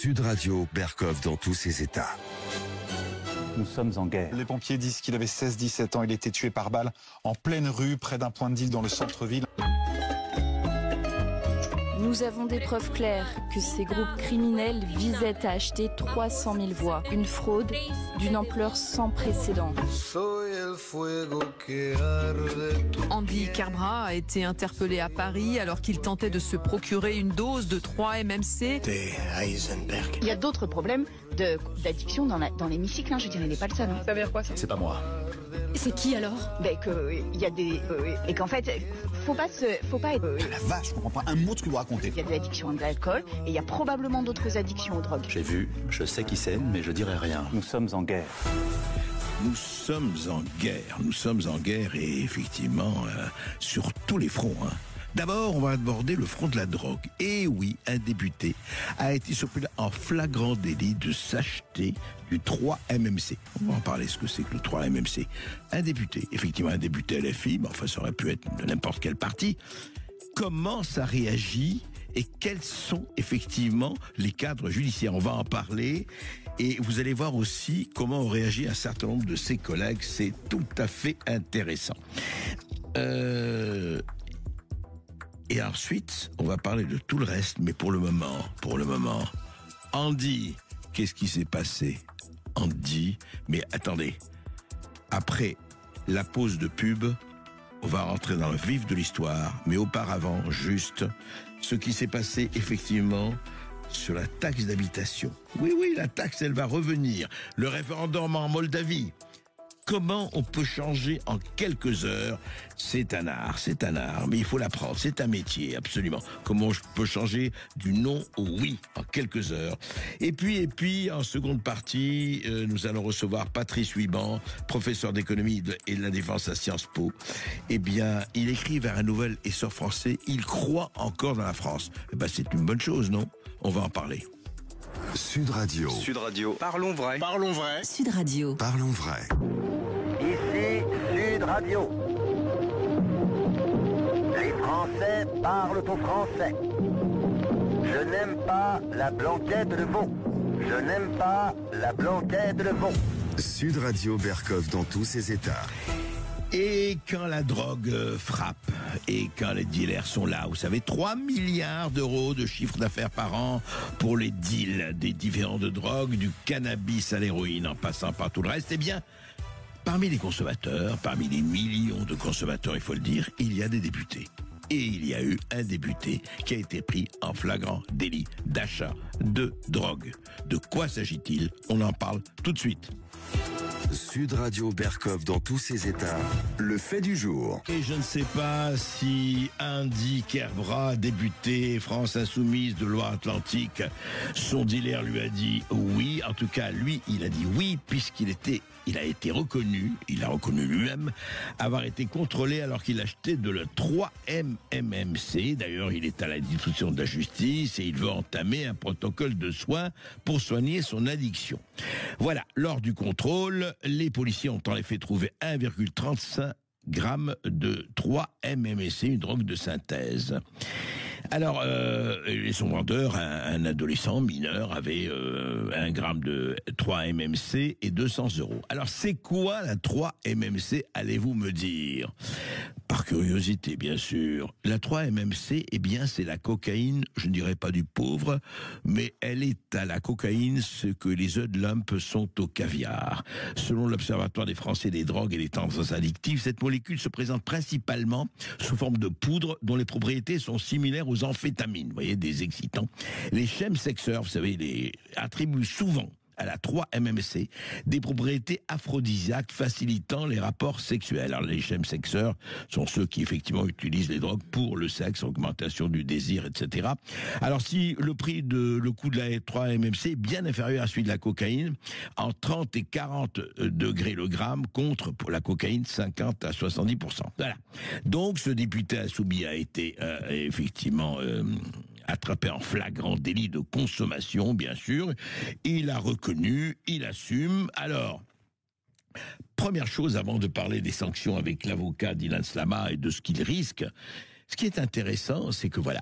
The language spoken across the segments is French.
Sud Radio, Berkov dans tous ses états. Nous sommes en guerre. Les pompiers disent qu'il avait 16-17 ans. Il était tué par balle en pleine rue, près d'un point de deal dans le centre-ville. Nous avons des preuves claires que ces groupes criminels visaient à acheter 300 000 voix. Une fraude d'une ampleur sans précédent. Andy Kerbrat a été interpellé à Paris alors qu'il tentait de se procurer une dose de 3 MMC. Il y a d'autres problèmes d'addiction dans l'hémicycle, je dirais, il n'est pas le seul. Ça veut dire quoi ça ? C'est pas moi. C'est qui alors ? Il y a des... et qu'en fait, faut pas être... La vache, je comprends pas un mot de ce que vous racontez. Il y a de l'addiction à de l'alcool et il y a probablement d'autres addictions aux drogues. J'ai vu, je sais qui c'est, mais je dirai rien. Nous sommes en guerre. Nous sommes en guerre et effectivement sur tous les fronts. D'abord, on va aborder le front de la drogue. Et oui, un député a été surpris en flagrant délit de s'acheter du 3-MMC. On va en parler, ce que c'est que le 3-MMC. Un député, effectivement un député LFI, mais enfin ça aurait pu être de n'importe quel parti. Comment ça réagit et quels sont effectivement les cadres judiciaires? On va en parler et vous allez voir aussi comment ont réagi un certain nombre de ses collègues. C'est tout à fait intéressant. Et ensuite, on va parler de tout le reste, mais pour le moment, Andy, qu'est-ce qui s'est passé? Andy, mais attendez, après la pause de pub, on va rentrer dans le vif de l'histoire, mais auparavant, juste, ce qui s'est passé effectivement sur la taxe d'habitation. Oui, la taxe, elle va revenir. Le référendum en Moldavie. Comment on peut changer en quelques heures? C'est un art, mais il faut l'apprendre, c'est un métier, absolument. Comment je peux changer du non au oui en quelques heures? Et puis, en seconde partie, nous allons recevoir Patrice Huiban, professeur d'économie et de la défense à Sciences Po. Eh bien, il écrit vers un nouvel essor français, il croit encore dans la France. Eh ben, c'est une bonne chose, non? On va en parler. Sud Radio. Sud Radio. Parlons vrai. Parlons vrai. Sud Radio. Parlons vrai. Ici Sud Radio. Les Français parlent au français. Je n'aime pas la blanquette de veau. Je n'aime pas la blanquette de veau. Sud Radio, Berkov dans tous ses états. Et quand la drogue frappe, et quand les dealers sont là, vous savez, 3 milliards d'euros de chiffre d'affaires par an pour les deals des différents de drogue, du cannabis à l'héroïne, en passant par tout le reste, eh bien, parmi les consommateurs, parmi les millions de consommateurs, il faut le dire, il y a des députés. Et il y a eu un député qui a été pris en flagrant délit d'achat de drogue. De quoi s'agit-il? On en parle tout de suite. Sud Radio, Berkov dans tous ses états. Le fait du jour. Et je ne sais pas si Andy Kerbrat, député France Insoumise de Loire-Atlantique, son dealer lui a dit oui. En tout cas, lui, il a dit oui puisqu'il a été reconnu, il a reconnu lui-même avoir été contrôlé alors qu'il achetait de le 3-MMC. D'ailleurs, il est à la disposition de la justice et il veut entamer un protocole de soins pour soigner son addiction. Voilà, lors du contrôle, les policiers ont en effet trouvé 1,35 grammes de 3-MMC, une drogue de synthèse. Alors, son vendeur, un adolescent mineur, avait 1 gramme de 3-MMC et 200 €. Alors, c'est quoi la 3-MMC, allez-vous me dire? Par curiosité, bien sûr. La 3-MMC, eh bien, c'est la cocaïne, je ne dirais pas du pauvre, mais elle est à la cocaïne ce que les lumps sont au caviar. Selon l'Observatoire des Français des drogues et des tendances addictives, cette molécule se présente principalement sous forme de poudre dont les propriétés sont similaires aux amphétamines, vous voyez, des excitants. Les chemsexeurs, vous savez, attribuent souvent à la 3-MMC des propriétés aphrodisiaques facilitant les rapports sexuels. Alors les chemsexeurs sont ceux qui effectivement utilisent les drogues pour le sexe, augmentation du désir, etc. Alors si le coût de la 3-MMC est bien inférieur à celui de la cocaïne, en 30 et 40 degrés le gramme, contre pour la cocaïne 50 à 70%. Voilà. Donc ce député insoumis a été effectivement attrapé en flagrant délit de consommation, bien sûr. Il a reconnu, il assume. Alors, première chose, avant de parler des sanctions avec l'avocat d'Ilan Slama et de ce qu'il risque, ce qui est intéressant, c'est que voilà,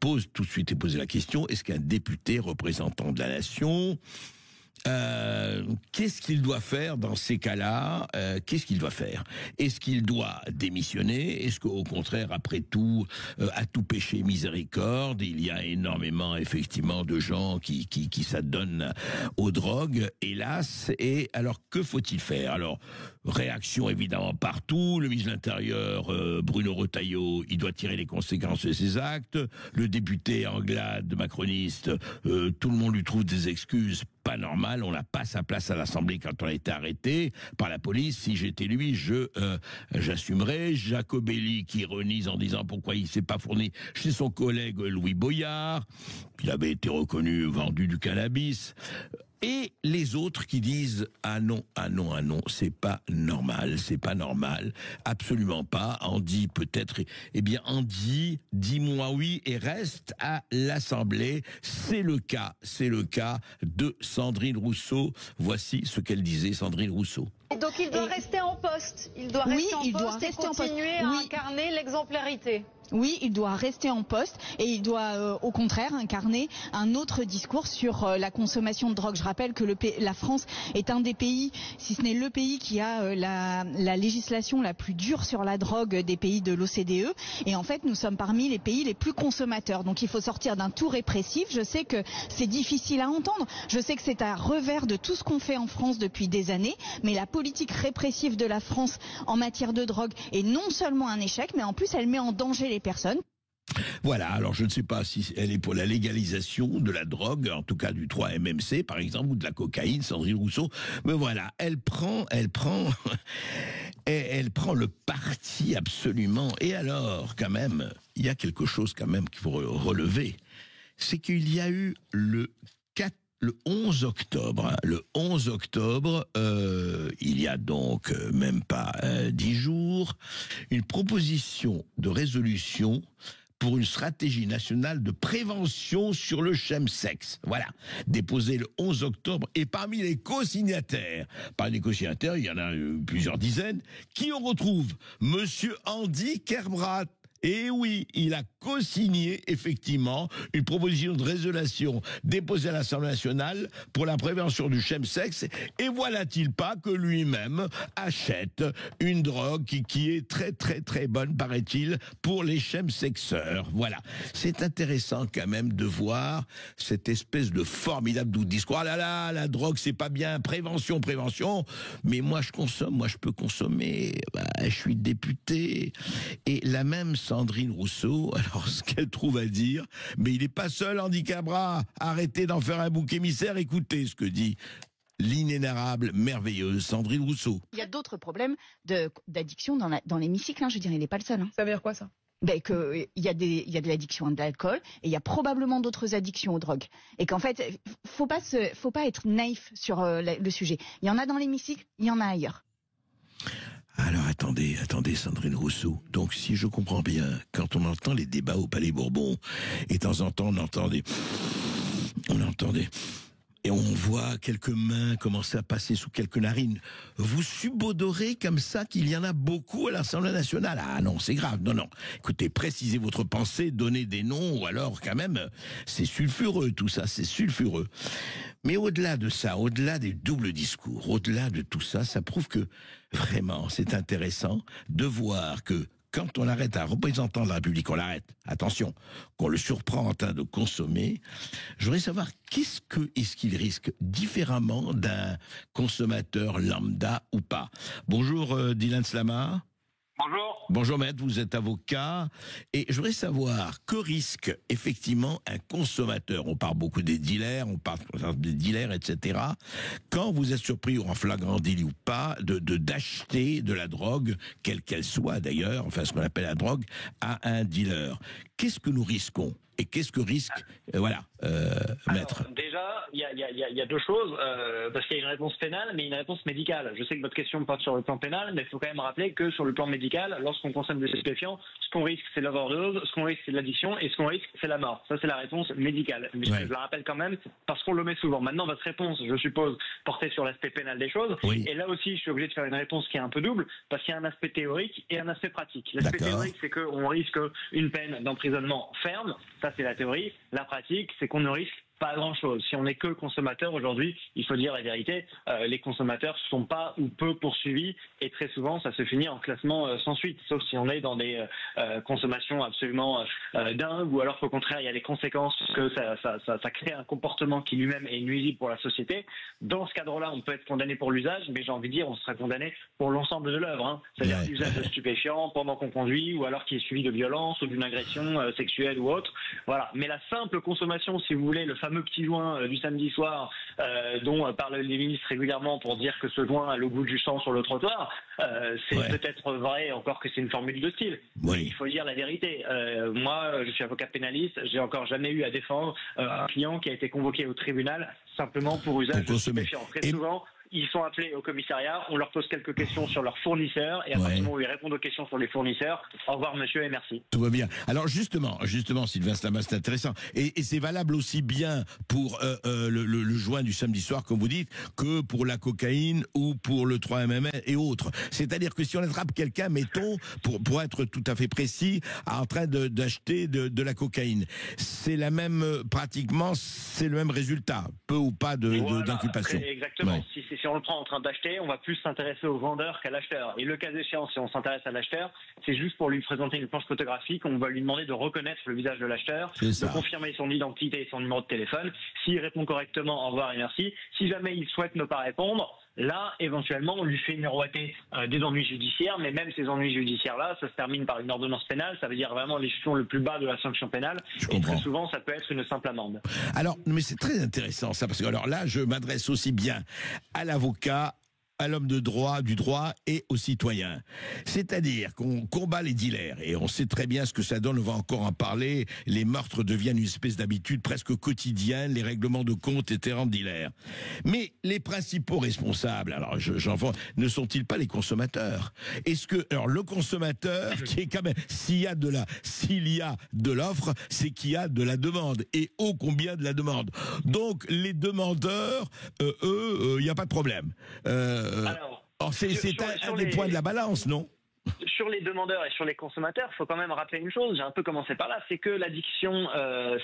pose tout de suite et poser la question, est-ce qu'un député représentant de la nation, qu'est-ce qu'il doit faire dans ces cas-là? Qu'est-ce qu'il doit faire? Est-ce qu'il doit démissionner? Est-ce qu'au contraire, après tout, à tout péché miséricorde, il y a énormément effectivement de gens qui s'adonnent aux drogues, hélas. Et alors, que faut-il faire? Alors, réaction évidemment partout. Le ministre de l'Intérieur, Bruno Retailleau, il doit tirer les conséquences de ses actes. Le député Anglade, macroniste, tout le monde lui trouve des excuses. Pas normal, on n'a pas sa place à l'Assemblée quand on a été arrêté par la police. Si j'étais lui, j'assumerais. Jacobelli qui ironise en disant pourquoi il s'est pas fourni chez son collègue Louis Boyard. Il avait été reconnu vendu du cannabis. Et les autres qui disent ah non, c'est pas normal, absolument pas. Andy peut-être, eh bien Andy, dis-moi oui et reste à l'Assemblée. C'est le cas de Sandrine Rousseau. Voici ce qu'elle disait, Sandrine Rousseau. Donc il doit rester en poste. Il doit rester en poste et continuer à incarner l'exemplarité. Oui, il doit rester en poste et il doit au contraire incarner un autre discours sur la consommation de drogue. Je rappelle que la France est un des pays, si ce n'est le pays qui a la législation la plus dure sur la drogue des pays de l'OCDE. Et en fait, nous sommes parmi les pays les plus consommateurs. Donc il faut sortir d'un tout répressif. Je sais que c'est difficile à entendre. Je sais que c'est à revers de tout ce qu'on fait en France depuis des années. Mais la politique répressive de la France en matière de drogue est non seulement un échec, mais en plus elle met en danger les personnes. Voilà, alors je ne sais pas si elle est pour la légalisation de la drogue, en tout cas du 3-MMC par exemple, ou de la cocaïne, Sandrine Rousseau, mais voilà, elle prend le parti absolument. Et alors, quand même, il y a quelque chose quand même qu'il faut relever, c'est qu'il y a eu le 11 octobre, il y a donc même pas 10 jours, une proposition de résolution pour une stratégie nationale de prévention sur le chemsex. Voilà, déposée le 11 octobre. Et parmi les co-signataires, il y en a plusieurs dizaines, qui on retrouve Monsieur Andy Kerbrat. Et oui, il a co-signé effectivement une proposition de résolution déposée à l'Assemblée nationale pour la prévention du chemsex. Et voilà-t-il pas que lui-même achète une drogue qui est très très très bonne, paraît-il, pour les chemsexeurs. Voilà, c'est intéressant quand même de voir cette espèce de formidable discours. Ah là là, la drogue c'est pas bien, prévention. Mais moi je peux consommer. Je suis député. Et la même Sandrine Rousseau, alors ce qu'elle trouve à dire, mais il n'est pas seul, Andy Kerbrat, arrêtez d'en faire un bouc émissaire, écoutez ce que dit l'inénarrable, merveilleuse Sandrine Rousseau. Il y a d'autres problèmes d'addiction dans l'hémicycle, je dirais, il n'est pas le seul. Ça veut dire quoi ça? Il y a de l'addiction à l'alcool et il y a probablement d'autres addictions aux drogues. Et qu'en fait, faut pas être naïf sur le sujet. Il y en a dans l'hémicycle, il y en a ailleurs. Alors attendez, Sandrine Rousseau. Donc si je comprends bien, quand on entend les débats au Palais Bourbon, et de temps en temps on entendait, et on voit quelques mains commencer à passer sous quelques narines, vous subodorez comme ça qu'il y en a beaucoup à l'Assemblée nationale? Ah non, c'est grave, non. Écoutez, précisez votre pensée, donnez des noms, ou alors quand même, c'est sulfureux tout ça, c'est sulfureux. Mais au-delà de ça, au-delà des doubles discours, au-delà de tout ça, ça prouve que vraiment c'est intéressant de voir que quand on arrête un représentant de la République, on l'arrête, attention, qu'on le surprend en train de consommer, je voudrais savoir est-ce qu'il risque différemment d'un consommateur lambda ou pas. Bonjour Dylan Slama. Bonjour. Bonjour maître, vous êtes avocat et je voudrais savoir que risque effectivement un consommateur, on parle beaucoup des dealers, etc. Quand vous êtes surpris en flagrant délit ou pas d'acheter de la drogue, quelle qu'elle soit d'ailleurs, enfin ce qu'on appelle la drogue, à un dealer. Qu'est-ce que nous risquons? Et qu'est-ce que risque, maître? Déjà, il y a deux choses, parce qu'il y a une réponse pénale, mais une réponse médicale. Je sais que votre question porte sur le plan pénal, mais il faut quand même rappeler que sur le plan médical, lorsqu'on consomme des stupéfiants, ce qu'on risque, c'est l'overdose, ce qu'on risque, c'est l'addiction, et ce qu'on risque, c'est la mort. Ça, c'est la réponse médicale. Mais je la rappelle quand même, parce qu'on le met souvent. Maintenant, votre réponse, je suppose, portait sur l'aspect pénal des choses. Oui. Et là aussi, je suis obligé de faire une réponse qui est un peu double, parce qu'il y a un aspect théorique et un aspect pratique. L'aspect théorique, c'est qu'on risque une peine d'emprisonnement ferme. Ça, c'est la théorie. La pratique, c'est qu'on ne risque pas grand-chose. Si on n'est que consommateur aujourd'hui, il faut dire la vérité, les consommateurs ne sont pas ou peu poursuivis et très souvent ça se finit en classement sans suite, sauf si on est dans des consommations absolument dingues ou alors qu'au contraire il y a des conséquences que ça crée un comportement qui lui-même est nuisible pour la société. Dans ce cadre-là, on peut être condamné pour l'usage, mais j'ai envie de dire on sera condamné pour l'ensemble de l'œuvre, hein. C'est-à-dire l'usage de stupéfiants pendant qu'on conduit ou alors qui est suivi de violence ou d'une agression sexuelle ou autre. Voilà. Mais la simple consommation, si vous voulez, le fameux petit joint du samedi soir dont parlent les ministres régulièrement pour dire que ce joint a le goût du sang sur le trottoir, c'est peut-être vrai, encore que c'est une formule de style. Oui. Il faut dire la vérité. Moi, je suis avocat pénaliste, j'ai encore jamais eu à défendre un client qui a été convoqué au tribunal simplement pour usage de stupéfiants. Très souvent, ils sont appelés au commissariat, on leur pose quelques questions sur leurs fournisseurs, et à partir du moment où ils répondent aux questions sur les fournisseurs, au revoir monsieur et merci. Tout va bien. Alors justement, Sylvain Slama, c'est intéressant. Et c'est valable aussi bien pour le joint du samedi soir, comme vous dites, que pour la cocaïne ou pour le 3-MMS et autres. C'est-à-dire que si on attrape quelqu'un, mettons, pour être tout à fait précis, en train d'acheter de la cocaïne, c'est la même, pratiquement, c'est le même résultat, peu ou pas d'inculpation. Exactement. Ouais. Si on le prend en train d'acheter, on va plus s'intéresser au vendeur qu'à l'acheteur. Et le cas échéant, si on s'intéresse à l'acheteur, c'est juste pour lui présenter une planche photographique, on va lui demander de reconnaître le visage de l'acheteur, de confirmer son identité et son numéro de téléphone. S'il répond correctement, au revoir et merci. Si jamais il souhaite ne pas répondre, là, éventuellement, on lui fait miroiter des ennuis judiciaires, mais même ces ennuis judiciaires-là, ça se termine par une ordonnance pénale, ça veut dire vraiment l'échelon le plus bas de la sanction pénale, et très souvent, ça peut être une simple amende. Alors, mais c'est très intéressant ça, parce que alors là, je m'adresse aussi bien à l'avocat, à l'homme du droit et aux citoyens. C'est-à-dire qu'on combat les dealers, et on sait très bien ce que ça donne, on va encore en parler, les meurtres deviennent une espèce d'habitude presque quotidienne, les règlements de compte et terrains de dealers. Mais les principaux responsables, alors ne sont-ils pas les consommateurs? Est-ce que, alors le consommateur, qui est quand même, s'il y a de l'offre, c'est qu'il y a de la demande, et ô combien de la demande. Donc les demandeurs, eux, il n'y a pas de problème. Alors, c'est un des points de la balance, non ? Sur les demandeurs et sur les consommateurs, il faut quand même rappeler une chose, j'ai un peu commencé par là, c'est que l'addiction,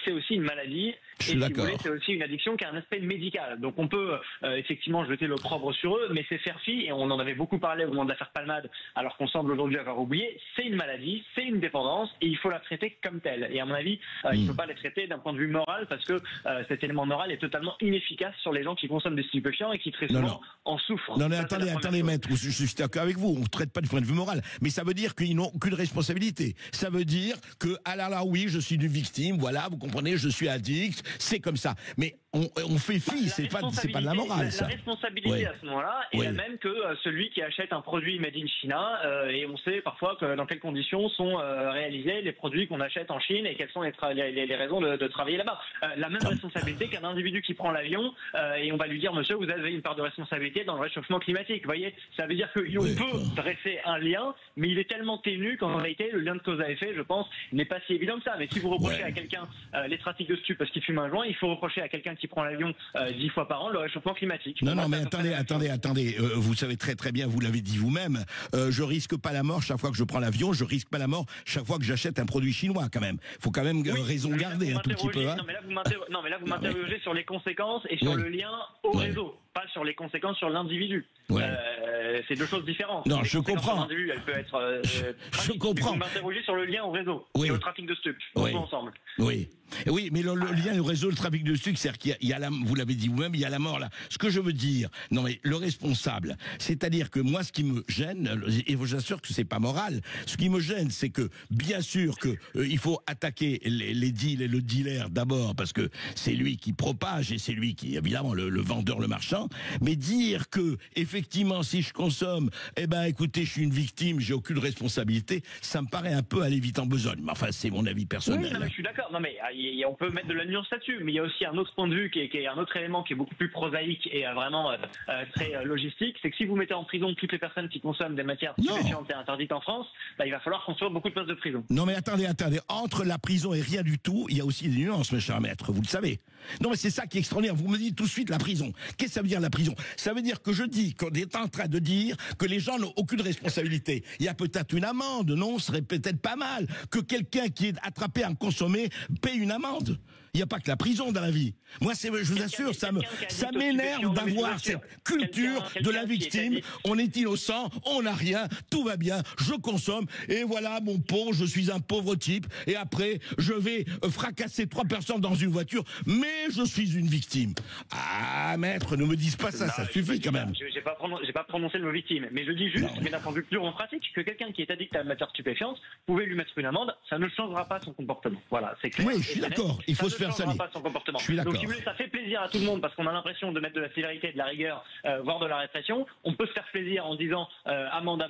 c'est aussi une maladie, et si vous voulez, c'est aussi une addiction qui a un aspect médical. Donc on peut effectivement jeter l'opprobre sur eux, mais c'est faire fi, et on en avait beaucoup parlé au moment de l'affaire Palmade, alors qu'on semble aujourd'hui avoir oublié, c'est une maladie, c'est une dépendance, et il faut la traiter comme telle. Et à mon avis, il ne faut pas la traiter d'un point de vue moral, parce que cet élément moral est totalement inefficace sur les gens qui consomment des stupéfiants et qui très souvent en souffrent. Non, mais attendez, maître, je suis d'accord avec vous, on ne traite pas du point de vue moral, mais ça veut dire qu'ils n'ont aucune responsabilité. Ça veut dire que, oui, je suis une victime, voilà, vous comprenez, je suis addict, c'est comme ça. Mais on fait fi, c'est pas de la morale, ça. La responsabilité à ce moment-là est la même que celui qui achète un produit made in China, et on sait parfois dans quelles conditions sont réalisés les produits qu'on achète en Chine et quelles sont les raisons de travailler là-bas. La même responsabilité qu'un individu qui prend l'avion et on va lui dire, monsieur, vous avez une part de responsabilité dans le réchauffement climatique. Vous voyez, ça veut dire qu'on peut dresser un lien, mais il est tellement ténu qu'en réalité, le lien de cause à effet, je pense, n'est pas si évident que ça. Mais si vous reprochez à quelqu'un les trafics de stupes parce qu'il fume un joint, il faut reprocher à quelqu'un qui prend l'avion 10 fois par an le réchauffement climatique. Non, mais attendez, vous savez très très bien, vous l'avez dit vous-même, je risque pas la mort chaque fois que je prends l'avion, je risque pas la mort chaque fois que j'achète un produit chinois quand même. Faut quand même raison garder un tout petit peu. Hein. Non, mais là vous m'interrogez sur les conséquences et sur le lien au réseau, pas sur les conséquences sur l'individu. C'est deux choses différentes. Non, je comprends. L'individu, elle peut être. Je comprends. Vous m'interrogez sur le lien au réseau et au trafic de stupes. Ensemble. Oui, mais le lien au réseau, le trafic de stupes, c'est qu'il y a vous l'avez dit vous-même, il y a la mort là. Ce que je veux dire, non mais le responsable, c'est-à-dire que moi, ce qui me gêne, et je vous assure que c'est pas moral, ce qui me gêne, c'est que bien sûr que il faut attaquer les deals et le dealer d'abord parce que c'est lui qui propage et c'est lui qui évidemment le vendeur, le marchand, mais dire que effectivement si je consomme, écoutez, je suis une victime, j'ai aucune responsabilité, ça me paraît un peu aller vite en besogne. Mais enfin, c'est mon avis personnel. Oui, non, mais je suis d'accord. Non, mais on peut mettre de la nuance là-dessus, mais il y a aussi un autre point de vue qui est un autre élément qui est beaucoup plus prosaïque et vraiment très logistique, c'est que si vous mettez en prison toutes les personnes qui consomment des matières stupéfiantes et interdites en France, il va falloir construire beaucoup de places de prison. Non mais attendez, entre la prison et rien du tout, il y a aussi des nuances, mes chers maîtres, vous le savez. Non mais c'est ça qui est extraordinaire, vous me dites tout de suite la prison. Qu'est-ce que ça veut dire la prison? Ça veut dire que je dis qu'on est en train de dire que les gens n'ont aucune responsabilité. Il y a peut-être une amende, non, ce serait peut-être pas mal que quelqu'un qui est attrapé à consommer paye une amende. Il n'y a pas que la prison dans la vie. Moi, je vous assure, ça m'énerve d'avoir cette culture de la victime. On est innocent, on n'a rien, tout va bien, je consomme, et voilà, mon pauvre, je suis un pauvre type, et après, je vais fracasser 3 personnes dans une voiture, mais je suis une victime. Ah, maître, ne me dites pas ça, ça suffit quand même. J'ai pas prononcé le mot victime, mais je dis juste, mais d'un point de vue plus pratique, que quelqu'un qui est addict à la matière stupéfiante, pouvez lui mettre une amende, ça ne changera pas son comportement. Voilà, c'est clair. Oui, je suis d'accord, il faut se faire salir. Pas son comportement. Je suis d'accord. Donc si vous voulez, ça fait plaisir à tout le monde parce qu'on a l'impression de mettre de la sévérité, de la rigueur, voire de la répression. On peut se faire plaisir en disant amende.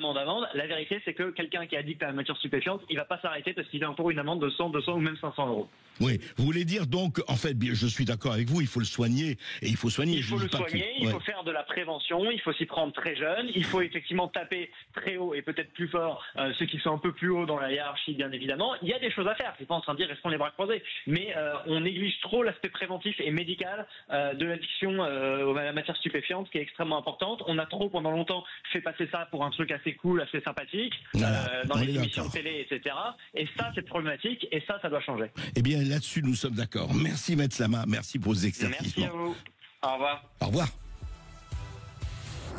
La vérité, c'est que quelqu'un qui est addict à la matière stupéfiante, il va pas s'arrêter parce qu'il a encore une amende de 100, 200 ou même 500 euros. Oui, vous voulez dire donc, en fait, je suis d'accord avec vous, il faut le soigner, et il faut soigner. Il faut le soigner, il faut faire de la prévention, il faut s'y prendre très jeune, il faut effectivement taper très haut et peut-être plus fort ceux qui sont un peu plus haut dans la hiérarchie, bien évidemment. Il y a des choses à faire, je suis pas en train de dire restons les bras croisés, mais on néglige trop l'aspect préventif et médical de l'addiction à la matière stupéfiante, qui est extrêmement importante. On a trop, pendant longtemps, fait passer ça pour un truc assez cool, assez sympathique, dans les émissions de télé, etc. Et ça, c'est problématique, et ça doit changer. Eh bien, là-dessus, nous sommes d'accord. Merci, Maître Sama. Merci pour vos exercices. Merci à vous. Au revoir. Au revoir.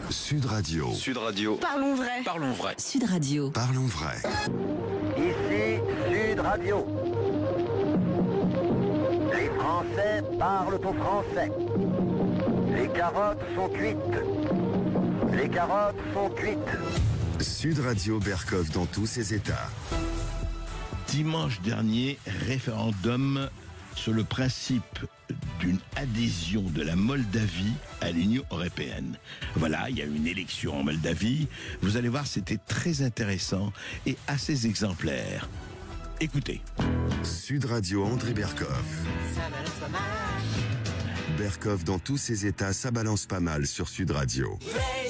Sud Radio. Sud Radio. Parlons vrai. Parlons vrai. Sud Radio. Parlons vrai. Ici Sud Radio. Les Français parlent au français. Les carottes sont cuites. Les carottes sont cuites. Sud Radio Berkov dans tous ses états. Dimanche dernier, référendum sur le principe d'une adhésion de la Moldavie à l'Union européenne. Voilà, il y a eu une élection en Moldavie. Vous allez voir, c'était très intéressant et assez exemplaire. Écoutez. Sud Radio André Berkov. Berkov dans tous ses états, ça balance pas mal sur Sud Radio.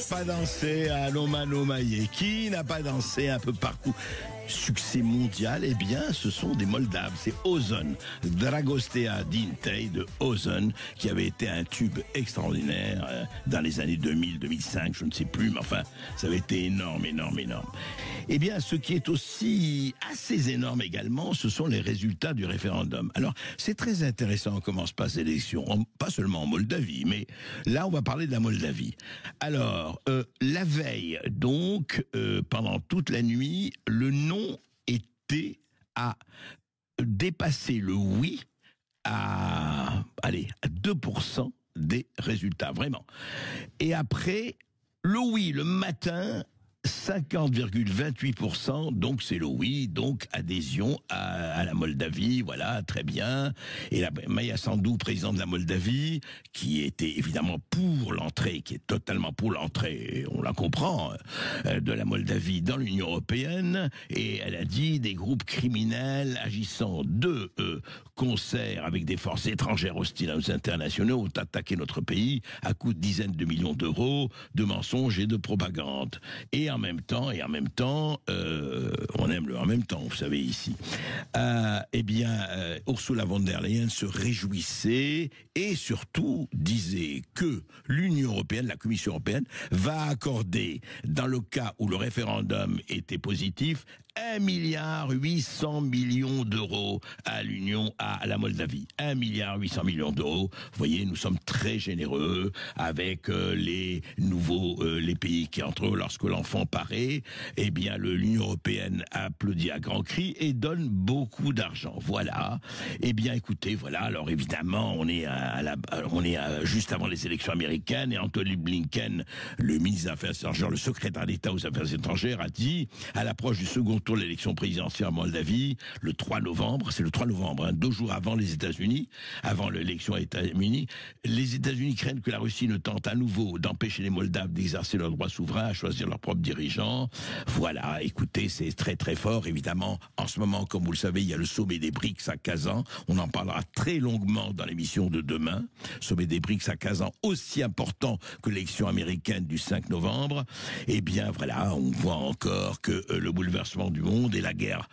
Pas dansé à Loma Lomaye. Qui n'a pas dansé un peu partout? Succès mondial, eh bien, ce sont des Moldaves. C'est Ozon, Dragostea Dintei de Ozon, qui avait été un tube extraordinaire dans les années 2000, 2005, je ne sais plus, mais enfin, ça avait été énorme. Eh bien, ce qui est aussi assez énorme également, ce sont les résultats du référendum. Alors, c'est très intéressant comment se passe l'élection, pas seulement en Moldavie, mais là, on va parler de la Moldavie. Alors, la veille, donc, pendant toute la nuit, le non était à dépasser le oui à 2% des résultats, vraiment. Et après, le oui, le matin, 50,28%, donc c'est le oui, donc adhésion à la Moldavie, voilà, très bien. Et là, Maia Sandu, président de la Moldavie, qui était évidemment pour l'entrée, qui est totalement pour l'entrée, on la comprend, de la Moldavie dans l'Union européenne, et elle a dit des groupes criminels agissant de concert avec des forces étrangères hostiles à nos internationaux ont attaqué notre pays à coups de dizaines de millions d'euros, de mensonges et de propagande. Et en même temps, on aime le en même temps, vous savez, ici. Ursula von der Leyen se réjouissait et surtout disait que l'Union européenne, la Commission européenne, va accorder, dans le cas où le référendum était positif, 1,8 milliard d'euros à l'Union, à la Moldavie. 1,8 milliard d'euros. Vous voyez, nous sommes très généreux avec les pays qui entrent lorsque l'enfant paraît. Eh bien, l'Union européenne applaudit à grands cris et donne beaucoup d'argent. Voilà. Eh bien, écoutez, voilà. Alors, évidemment, on est juste avant les élections américaines et Anthony Blinken, le ministre des Affaires étrangères, le secrétaire d'État aux Affaires étrangères, a dit, à l'approche du second tour tour de l'élection présidentielle en Moldavie, le 3 novembre, c'est le 3 novembre, hein, 2 jours avant les États-Unis, avant l'élection aux États-Unis, les États-Unis craignent que la Russie ne tente à nouveau d'empêcher les Moldaves d'exercer leur droit souverain à choisir leurs propres dirigeants. Voilà, écoutez, c'est très très fort, évidemment. En ce moment, comme vous le savez, il y a le sommet des BRICS à Kazan. On en parlera très longuement dans l'émission de demain. Sommet des BRICS à Kazan, aussi important que l'élection américaine du 5 novembre. Eh bien, voilà, on voit encore que le bouleversement du monde et la guerre,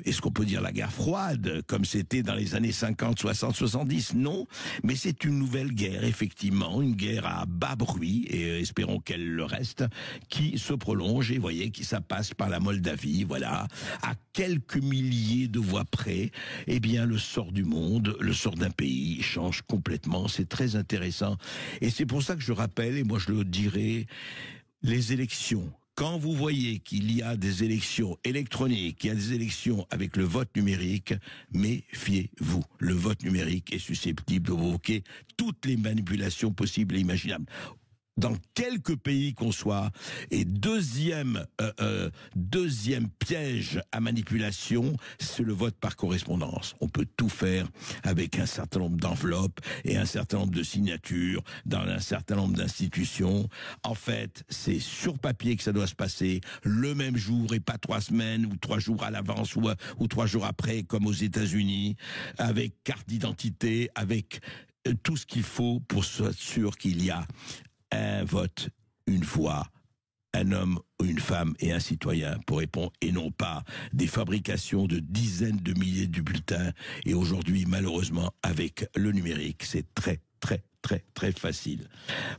est-ce qu'on peut dire la guerre froide, comme c'était dans les années 50, 60, 70? Non, mais c'est une nouvelle guerre, effectivement, une guerre à bas bruit, et espérons qu'elle le reste, qui se prolonge, et voyez, qui ça passe par la Moldavie, voilà, à quelques milliers de voix près. Eh bien, le sort du monde, le sort d'un pays change complètement, c'est très intéressant. Et c'est pour ça que je rappelle, et moi je le dirai, les élections. Quand vous voyez qu'il y a des élections électroniques, qu'il y a des élections avec le vote numérique, méfiez-vous. Le vote numérique est susceptible de provoquer toutes les manipulations possibles et imaginables. Dans quelques pays qu'on soit, et deuxième piège à manipulation, c'est le vote par correspondance. On peut tout faire avec un certain nombre d'enveloppes et un certain nombre de signatures dans un certain nombre d'institutions. En fait, c'est sur papier que ça doit se passer le même jour et pas 3 semaines ou 3 jours à l'avance ou 3 jours après, comme aux États-Unis, avec carte d'identité, avec tout ce qu'il faut pour être sûr qu'il y a un vote, une voix, un homme ou une femme et un citoyen pour répondre, et non pas des fabrications de dizaines de milliers de bulletins. Et aujourd'hui, malheureusement, avec le numérique, c'est très, très, très, très facile.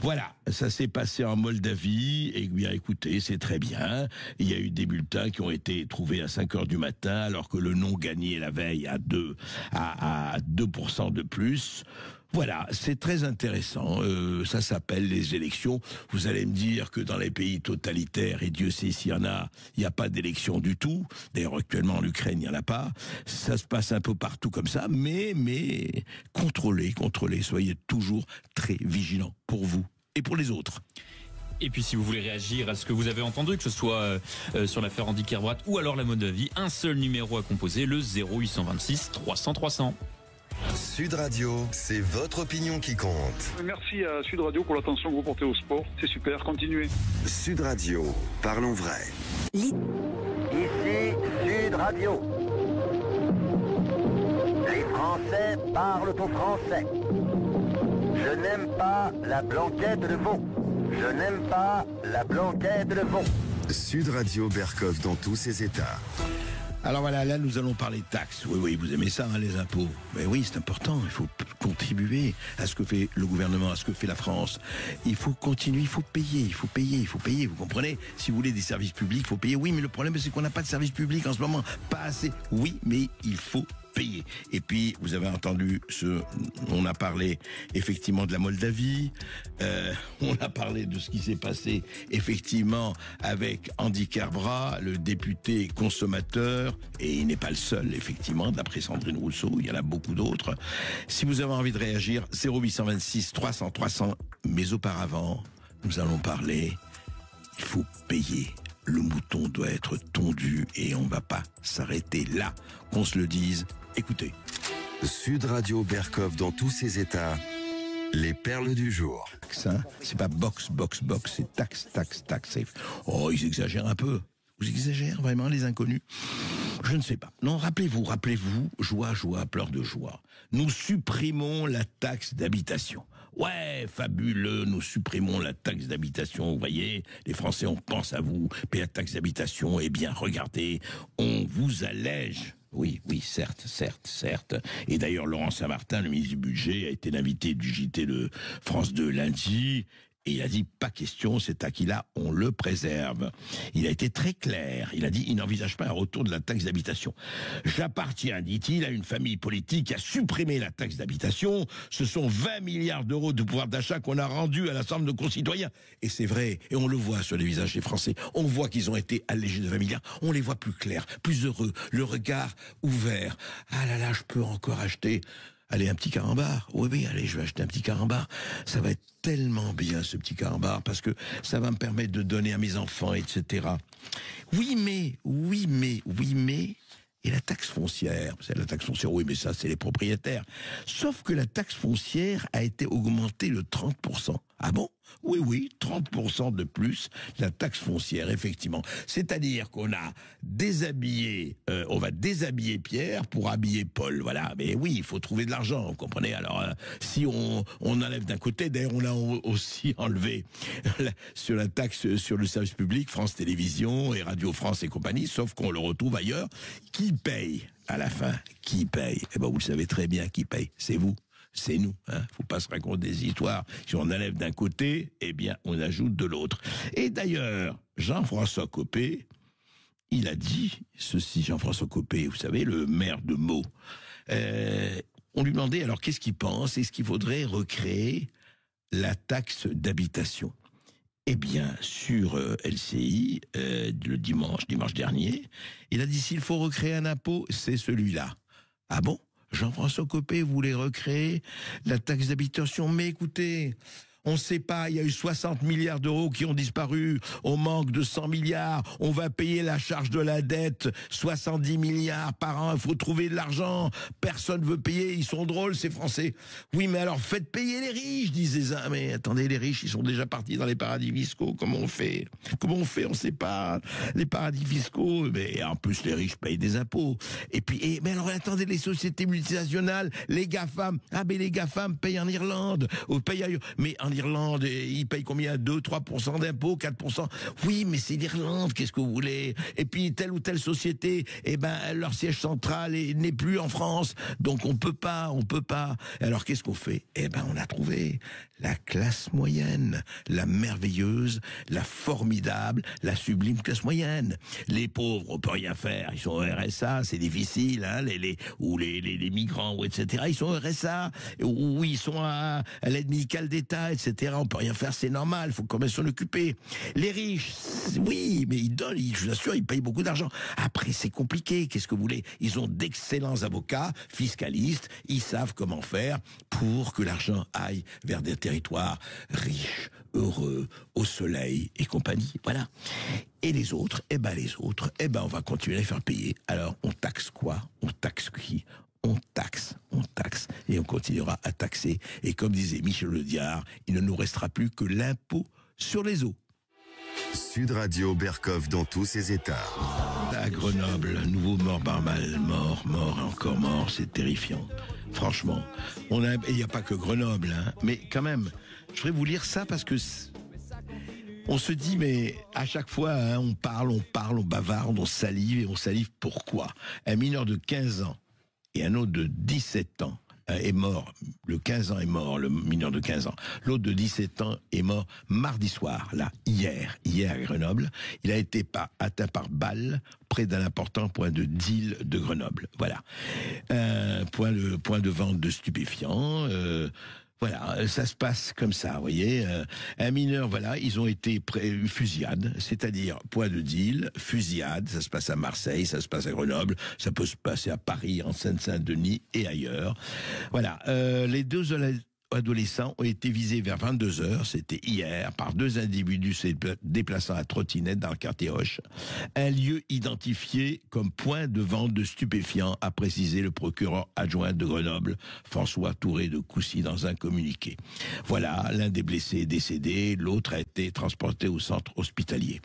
Voilà, ça s'est passé en Moldavie, et bien écoutez, c'est très bien. Il y a eu des bulletins qui ont été trouvés à 5h du matin, alors que le non gagné la veille à 2% de plus. Voilà, c'est très intéressant. Ça s'appelle les élections. Vous allez me dire que dans les pays totalitaires, et Dieu sait s'il y en a, il n'y a pas d'élection du tout. D'ailleurs, actuellement, en Ukraine, il n'y en a pas. Ça se passe un peu partout comme ça, mais contrôlez. Soyez toujours très vigilants pour vous et pour les autres. Et puis si vous voulez réagir à ce que vous avez entendu, que ce soit sur l'affaire Andy Kerbrat ou alors la Moldavie, un seul numéro à composer, le 0826 300 300. Sud Radio, c'est votre opinion qui compte. Merci à Sud Radio pour l'attention que vous portez au sport. C'est super, continuez. Sud Radio, parlons vrai. Ici Sud Radio. Les Français parlent au français. Je n'aime pas la blanquette de veau. Je n'aime pas la blanquette de veau. Sud Radio Berkov dans tous ses états. Alors voilà, là nous allons parler de taxes. Oui, vous aimez ça, hein, les impôts. Mais oui, c'est important, il faut contribuer à ce que fait le gouvernement, à ce que fait la France. Il faut continuer, il faut payer, vous comprenez? Si vous voulez des services publics, il faut payer. Oui, mais le problème c'est qu'on n'a pas de services publics en ce moment, pas assez. Oui, mais il faut payer. Et puis, vous avez entendu on a parlé effectivement de la Moldavie, on a parlé de ce qui s'est passé effectivement avec Andy Kerbrat, le député consommateur, et il n'est pas le seul effectivement, d'après Sandrine Rousseau, il y en a beaucoup d'autres. Si vous avez envie de réagir, 0826 300 300, mais auparavant, nous allons parler, il faut payer. Le mouton doit être tondu et on ne va pas s'arrêter là, qu'on se le dise. Écoutez. Sud Radio Berkov dans tous ses états, les perles du jour. C'est pas box, c'est taxe. Oh, ils exagèrent un peu. Vous exagérez vraiment, les inconnus? Je ne sais pas. Non, rappelez-vous, joie, pleurs de joie. Nous supprimons la taxe d'habitation. Ouais, fabuleux, nous supprimons la taxe d'habitation, vous voyez, les Français, on pense à vous, payer la taxe d'habitation, eh bien, regardez, on vous allège. Oui, certes. Et d'ailleurs, Laurent Saint-Martin, le ministre du Budget, a été l'invité du JT de France 2 lundi. Et il a dit, pas question, cet acquis-là, on le préserve. Il a été très clair. Il a dit, il n'envisage pas un retour de la taxe d'habitation. J'appartiens, dit-il, à une famille politique qui a supprimé la taxe d'habitation. Ce sont 20 milliards d'euros de pouvoir d'achat qu'on a rendu à l'ensemble de nos concitoyens. Et c'est vrai, et on le voit sur les visages des Français. On voit qu'ils ont été allégés de 20 milliards. On les voit plus clairs, plus heureux, le regard ouvert. Ah là là, je peux encore acheter Allez, un petit carambar. Oui, allez, je vais acheter un petit carambar. Ça va être tellement bien, ce petit carambar, parce que ça va me permettre de donner à mes enfants, etc. Oui, mais, et la taxe foncière, c'est la taxe foncière, oui, mais ça, c'est les propriétaires. Sauf que la taxe foncière a été augmentée de 30%. Ah bon ? Oui, 30% de plus, la taxe foncière, effectivement. C'est-à-dire qu'on a on va déshabiller Pierre pour habiller Paul, voilà. Mais oui, il faut trouver de l'argent, vous comprenez ? Alors, si on enlève d'un côté, d'ailleurs, on a aussi enlevé sur la taxe sur le service public, France Télévisions et Radio France et compagnie, sauf qu'on le retrouve ailleurs. Qui paye à la fin ? Qui paye ? Eh ben, vous le savez très bien qui paye, c'est vous. C'est nous, faut pas se raconter des histoires. Si on enlève d'un côté, eh bien, on ajoute de l'autre. Et d'ailleurs, Jean-François Copé, il a dit ceci, Jean-François Copé, vous savez, le maire de Meaux. On lui demandait alors qu'est-ce qu'il pense, est-ce qu'il faudrait recréer la taxe d'habitation ? Eh bien, sur LCI, le dimanche dernier, il a dit s'il faut recréer un impôt, c'est celui-là. Ah bon ? Jean-François Copé voulait recréer la taxe d'habitation, mais écoutez, on ne sait pas, il y a eu 60 milliards d'euros qui ont disparu, on manque de 100 milliards, on va payer la charge de la dette, 70 milliards par an, il faut trouver de l'argent, personne ne veut payer, ils sont drôles ces Français. Oui, mais alors faites payer les riches, disaient ça. Mais attendez, les riches, ils sont déjà partis dans les paradis fiscaux, comment on fait, on ne sait pas, les paradis fiscaux, mais en plus les riches payent des impôts. Et puis, mais alors attendez, les sociétés multinationales, les GAFAM, mais les GAFAM payent en Irlande, ou payent ailleurs, mais en Irlande, ils payent combien ? 2-3% d'impôts, 4%. Oui, mais c'est l'Irlande, qu'est-ce que vous voulez ? Et puis, telle ou telle société, leur siège central n'est plus en France, donc on peut pas. Alors, qu'est-ce qu'on fait ? On a trouvé la classe moyenne, la merveilleuse, la formidable, la sublime classe moyenne. Les pauvres, on peut rien faire, ils sont au RSA, c'est difficile, les migrants, etc., ils sont au RSA, ou ils sont à l'aide médicale d'État, etc. On peut rien faire, c'est normal, il faut quand même s'en occuper. Les riches, oui, mais ils donnent, je vous assure, ils payent beaucoup d'argent. Après, c'est compliqué, qu'est-ce que vous voulez ? Ils ont d'excellents avocats, fiscalistes, ils savent comment faire pour que l'argent aille vers des territoires riches, heureux, au soleil et compagnie, voilà. Et les autres, on va continuer à les faire payer. Alors, on taxe quoi ? On taxe qui ? On taxe, et on continuera à taxer. Et comme disait Michel Audiard, il ne nous restera plus que l'impôt sur les eaux. Sud Radio Berkov dans tous ses états. À Grenoble, nouveau mort par mal, mort et encore mort, c'est terrifiant. Franchement, il n'y a pas que Grenoble, mais quand même, je voudrais vous lire ça parce que on se dit, mais à chaque fois, on parle, on bavarde, on salive pourquoi ? Un mineur de 15 ans et un autre de 17 ans est mort. Le 15 ans est mort, le mineur de 15 ans. L'autre de 17 ans est mort mardi soir, hier à Grenoble. Il a été atteint par balle près d'un important point de deal de Grenoble. Voilà. Point de vente de stupéfiants. Voilà, ça se passe comme ça, vous voyez. Un mineur, voilà, ils ont été fusillade, c'est-à-dire point de deal, fusillade, ça se passe à Marseille, ça se passe à Grenoble, ça peut se passer à Paris, en Seine-Saint-Denis et ailleurs. Voilà, les deux adolescents ont été visés vers 22h, c'était hier, par deux individus se déplaçant à trottinette dans le quartier Hoche. Un lieu identifié comme point de vente de stupéfiants, a précisé le procureur adjoint de Grenoble, François Touré de Coucy, dans un communiqué. Voilà, l'un des blessés est décédé, l'autre a été transporté au centre hospitalier.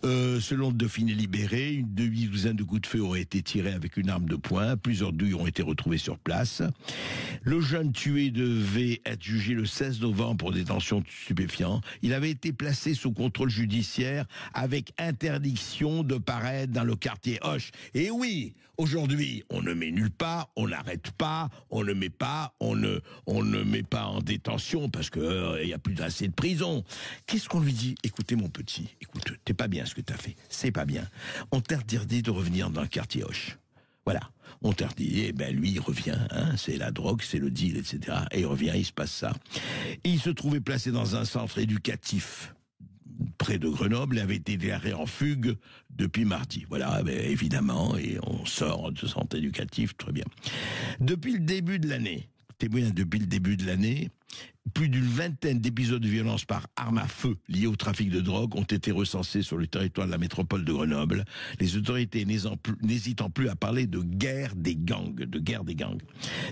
Selon le Dauphiné libéré, une demi-douzaine de coups de feu auraient été tirés avec une arme de poing, plusieurs douilles ont été retrouvées sur place. Le jeune tué devait être jugé le 16 novembre pour détention de stupéfiants. Il avait été placé sous contrôle judiciaire avec interdiction de paraître dans le quartier Hoche. Et oui, aujourd'hui, on ne met nulle part, on n'arrête pas, on ne met pas en détention parce que il y a plus assez de prison. Qu'est-ce qu'on lui dit ? Écoutez mon petit, écoute, t'es pas bien ce que t'as fait, c'est pas bien. On t'interdit de revenir dans le quartier Hoche. Voilà, on t'interdit, lui il revient, c'est la drogue, c'est le deal, etc. Et il revient, il se passe ça. Et il se trouvait placé dans un centre éducatif près de Grenoble et avait été déclaré en fugue depuis mardi. Voilà, évidemment, et on sort de ce centre éducatif, très bien. Depuis le début de l'année, témoigne depuis le début de l'année. Plus d'une vingtaine d'épisodes de violence par arme à feu liés au trafic de drogue ont été recensés sur le territoire de la métropole de Grenoble. Les autorités n'hésitant plus à parler de guerre des gangs,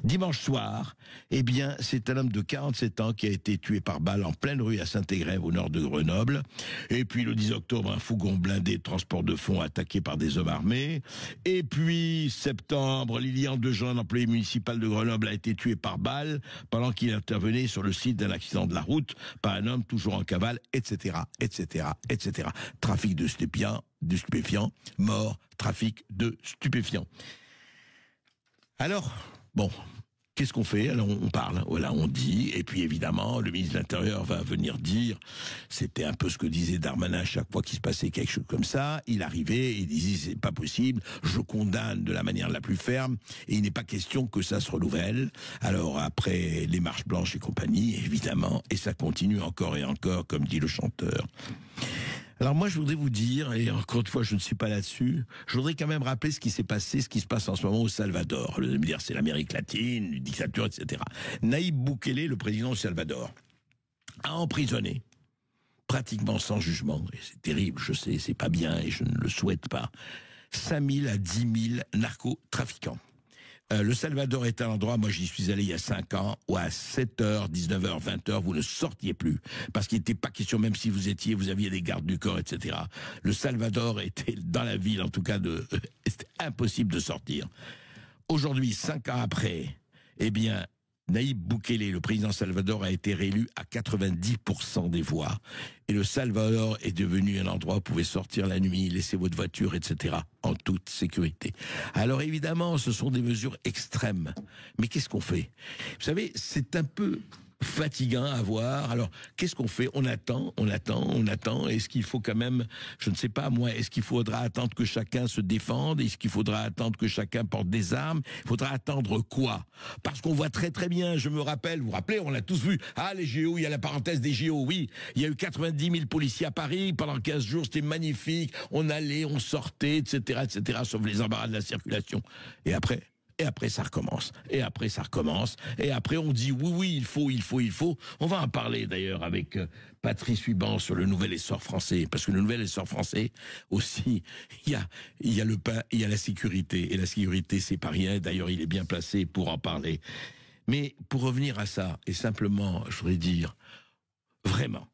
Dimanche soir, eh bien, c'est un homme de 47 ans qui a été tué par balle en pleine rue à Saint-Égrève, au nord de Grenoble. Et puis, le 10 octobre, un fourgon blindé de transport de fonds attaqué par des hommes armés. Et puis, septembre, Lilian Dejean, employé municipal de Grenoble, a été tué par balle pendant qu'il intervenait sur le site d'un accident de la route par un homme toujours en cavale, etc., etc., etc. Trafic de stupéfiants, mort, trafic de stupéfiants. Alors, bon, qu'est-ce qu'on fait? Alors on parle, voilà, on dit, et puis évidemment, le ministre de l'Intérieur va venir dire, c'était un peu ce que disait Darmanin à chaque fois qu'il se passait quelque chose comme ça, il arrivait, il disait c'est pas possible, je condamne de la manière la plus ferme, et il n'est pas question que ça se renouvelle. Alors après les marches blanches et compagnie, évidemment, et ça continue encore et encore, comme dit le chanteur. Alors moi, je voudrais vous dire, et encore une fois, je ne suis pas là-dessus, je voudrais quand même rappeler ce qui s'est passé, ce qui se passe en ce moment au Salvador. Vous allez me dire, c'est l'Amérique latine, une dictature, etc. Nayib Bukele, le président du Salvador, a emprisonné, pratiquement sans jugement, et c'est terrible, je sais, c'est pas bien, et je ne le souhaite pas, 5 000 à 10 000 narcotrafiquants. Le Salvador est un endroit, moi j'y suis allé il y a 5 ans, où à 7h, 19h, 20h, vous ne sortiez plus. Parce qu'il n'était pas question, même si vous aviez des gardes du corps, etc. Le Salvador était dans la ville, en tout cas, c'était impossible de sortir. Aujourd'hui, 5 ans après, eh bien, Nayib Bukele, le président Salvador, a été réélu à 90% des voix. Et le Salvador est devenu un endroit où vous pouvez sortir la nuit, laisser votre voiture, etc., en toute sécurité. Alors évidemment, ce sont des mesures extrêmes. Mais qu'est-ce qu'on fait? Vous savez, c'est un peu fatigant à voir. Alors, qu'est-ce qu'on fait? On attend. Est-ce qu'il faut quand même, je ne sais pas moi, est-ce qu'il faudra attendre que chacun se défende? Est-ce qu'il faudra attendre que chacun porte des armes? Il faudra attendre quoi? Parce qu'on voit très très bien, je me rappelle, vous vous rappelez, on l'a tous vu. Ah, les JO, il y a la parenthèse des JO, oui. Il y a eu 90 000 policiers à Paris pendant 15 jours, c'était magnifique. On allait, on sortait, etc., sauf les embarras de la circulation. Et après, ça recommence. Et après, on dit oui, il faut. On va en parler d'ailleurs avec Patrice Huban sur le nouvel essor français. Parce que le nouvel essor français, aussi, il y a le pain, il y a la sécurité. Et la sécurité, c'est pas rien. D'ailleurs, il est bien placé pour en parler. Mais pour revenir à ça, et simplement, je voudrais dire, vraiment,